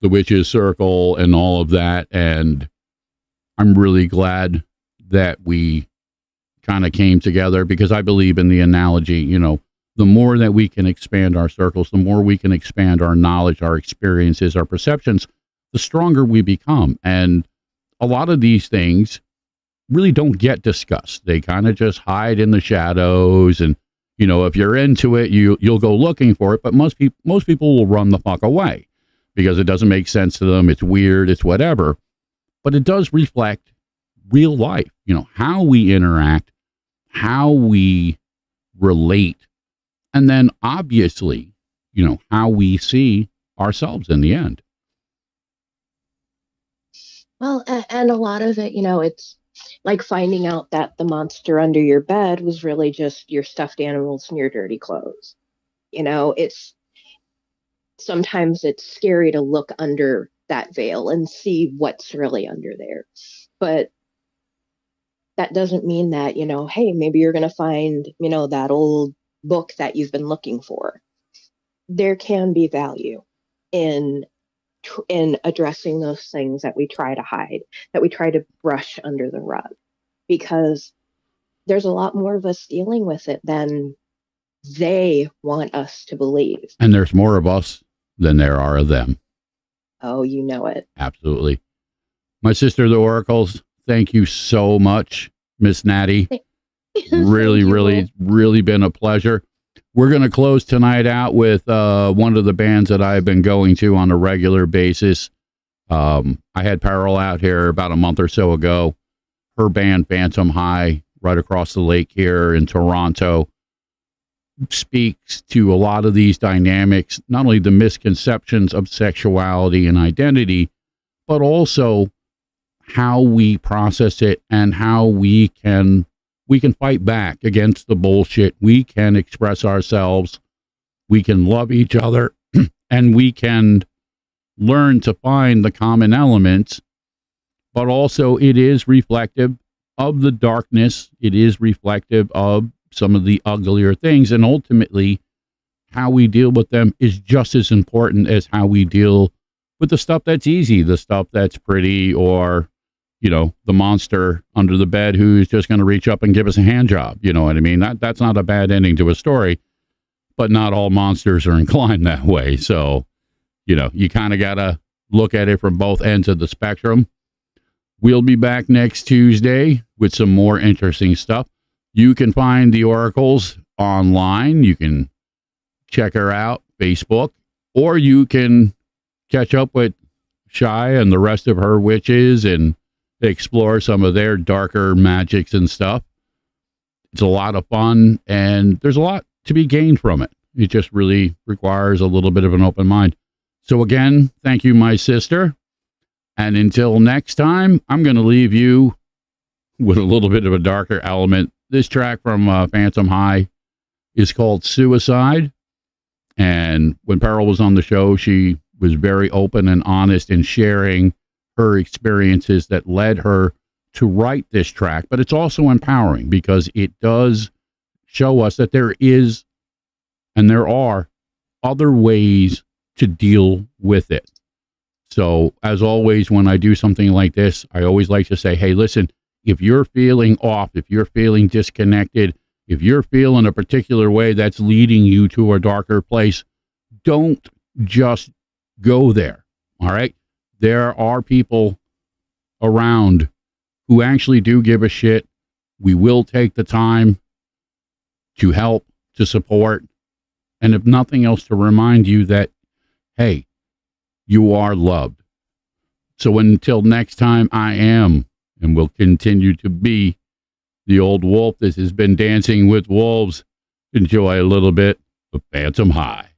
the Witches Circle and all of that. And I'm really glad that we kind of came together, because I believe in the analogy, the more that we can expand our circles, the more we can expand our knowledge, our experiences, our perceptions, the stronger we become. And a lot of these things really don't get discussed. They kind of just hide in the shadows. And, if you're into it, you'll go looking for it. But most people will run the fuck away because it doesn't make sense to them. It's weird. It's whatever. But it does reflect real life, how we interact, how we relate, and then obviously, how we see ourselves in the end. Well, and a lot of it, it's like finding out that the monster under your bed was really just your stuffed animals and your dirty clothes. Sometimes it's scary to look under that veil and see what's really under there. But that doesn't mean that, hey, maybe you're going to find, that old book that you've been looking for. There can be value in addressing those things that we try to hide, that we try to brush under the rug, because there's a lot more of us dealing with it than they want us to believe. And there's more of us than there are of them. Oh, you know it. Absolutely. My sister, the Oracles, thank you so much, Miss Natty. Really been a pleasure. We're going to close tonight out with one of the bands that I've been going to on a regular basis. I had Peril out here about a month or so ago. Her band, Phantom High, right across the lake here in Toronto, speaks to a lot of these dynamics, not only the misconceptions of sexuality and identity, but also how we process it and how we can fight back against the bullshit. We can express ourselves. We can love each other, and we can learn to find the common elements. But also it is reflective of the darkness. It is reflective of some of the uglier things. And ultimately, how we deal with them is just as important as how we deal with the stuff that's easy, the stuff that's pretty, or, the monster under the bed who's just going to reach up and give us a hand job. You know what I mean? That's not a bad ending to a story, but not all monsters are inclined that way. So, you kind of got to look at it from both ends of the spectrum. We'll be back next Tuesday with some more interesting stuff. You can find the Oracles online. You can check her out, Facebook, or you can catch up with Shy and the rest of her witches and explore some of their darker magics and stuff. It's a lot of fun, and there's a lot to be gained from it. It just really requires a little bit of an open mind. So again, thank you, my sister. And until next time, I'm going to leave you with a little bit of a darker element. This track from Phantom High is called Suicide. And when Pearl was on the show, she was very open and honest in sharing her experiences that led her to write this track. But it's also empowering because it does show us that there is and there are other ways to deal with it. So as always, when I do something like this, I always like to say, hey, listen, if you're feeling off, if you're feeling disconnected, if you're feeling a particular way that's leading you to a darker place, don't just go there. All right. There are people around who actually do give a shit. We will take the time to help, to support, and if nothing else, to remind you that, hey, you are loved. So until next time, I am and will continue to be the old wolf. This has been Dancing with Wolves. Enjoy a little bit of Phantom High.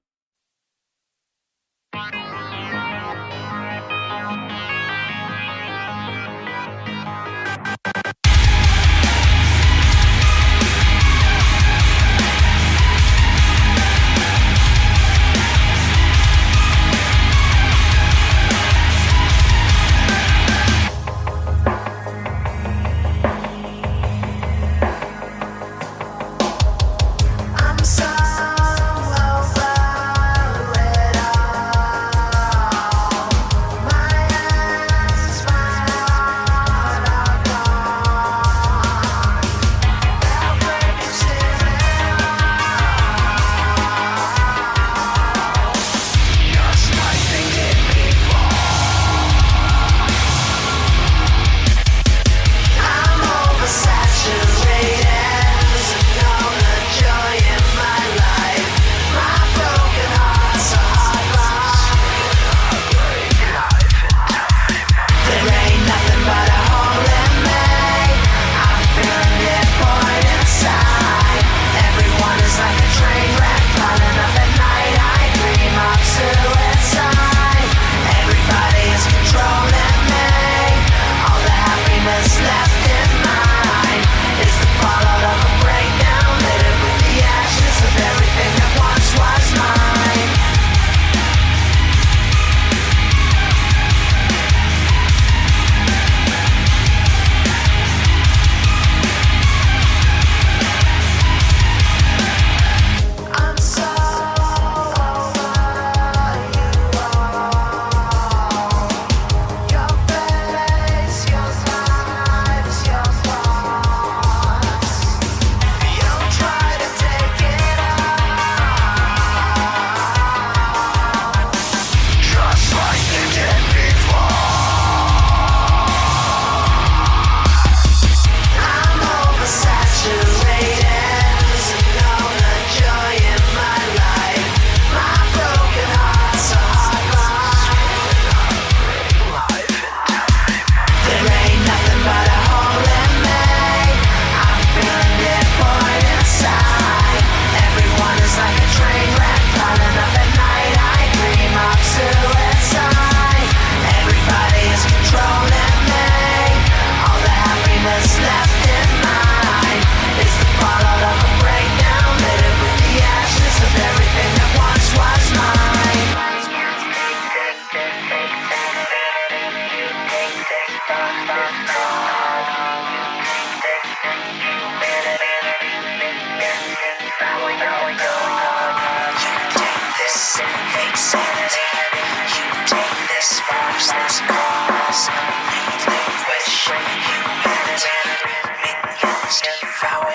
I'm so over it all. My hands, my heart are gone. They'll break you still. Just like they did before. I'm oversaturated. Losing all the joy in my life. My broken heart's a hard There ain't nothing but a hole in me. I'm feeling it pouring inside. Everyone is like a train wreck piling up at night. I dream of suicide. Everybody is controlling me. All the happiness left in mine is the fallout of a breakdown, littered with the ashes of everything that once was mine. I'm so over you all. Your face, your lies, your thoughts. You'll try to take it all, just like you did before. I'm oversaturated, losing all the joy in my life. My broken heart's a hard There ain't nothing but a hole in me. I'm feeling it pouring inside. Everyone is like a train wreck piling up at night. I dream of suicide. Everybody is controlling me. All the happiness left in mine is the fallout of a breakdown, littered with the ashes of everything that once was mine. You take this insanity. You take this force, this cause. Relinquish humanity. Minions devour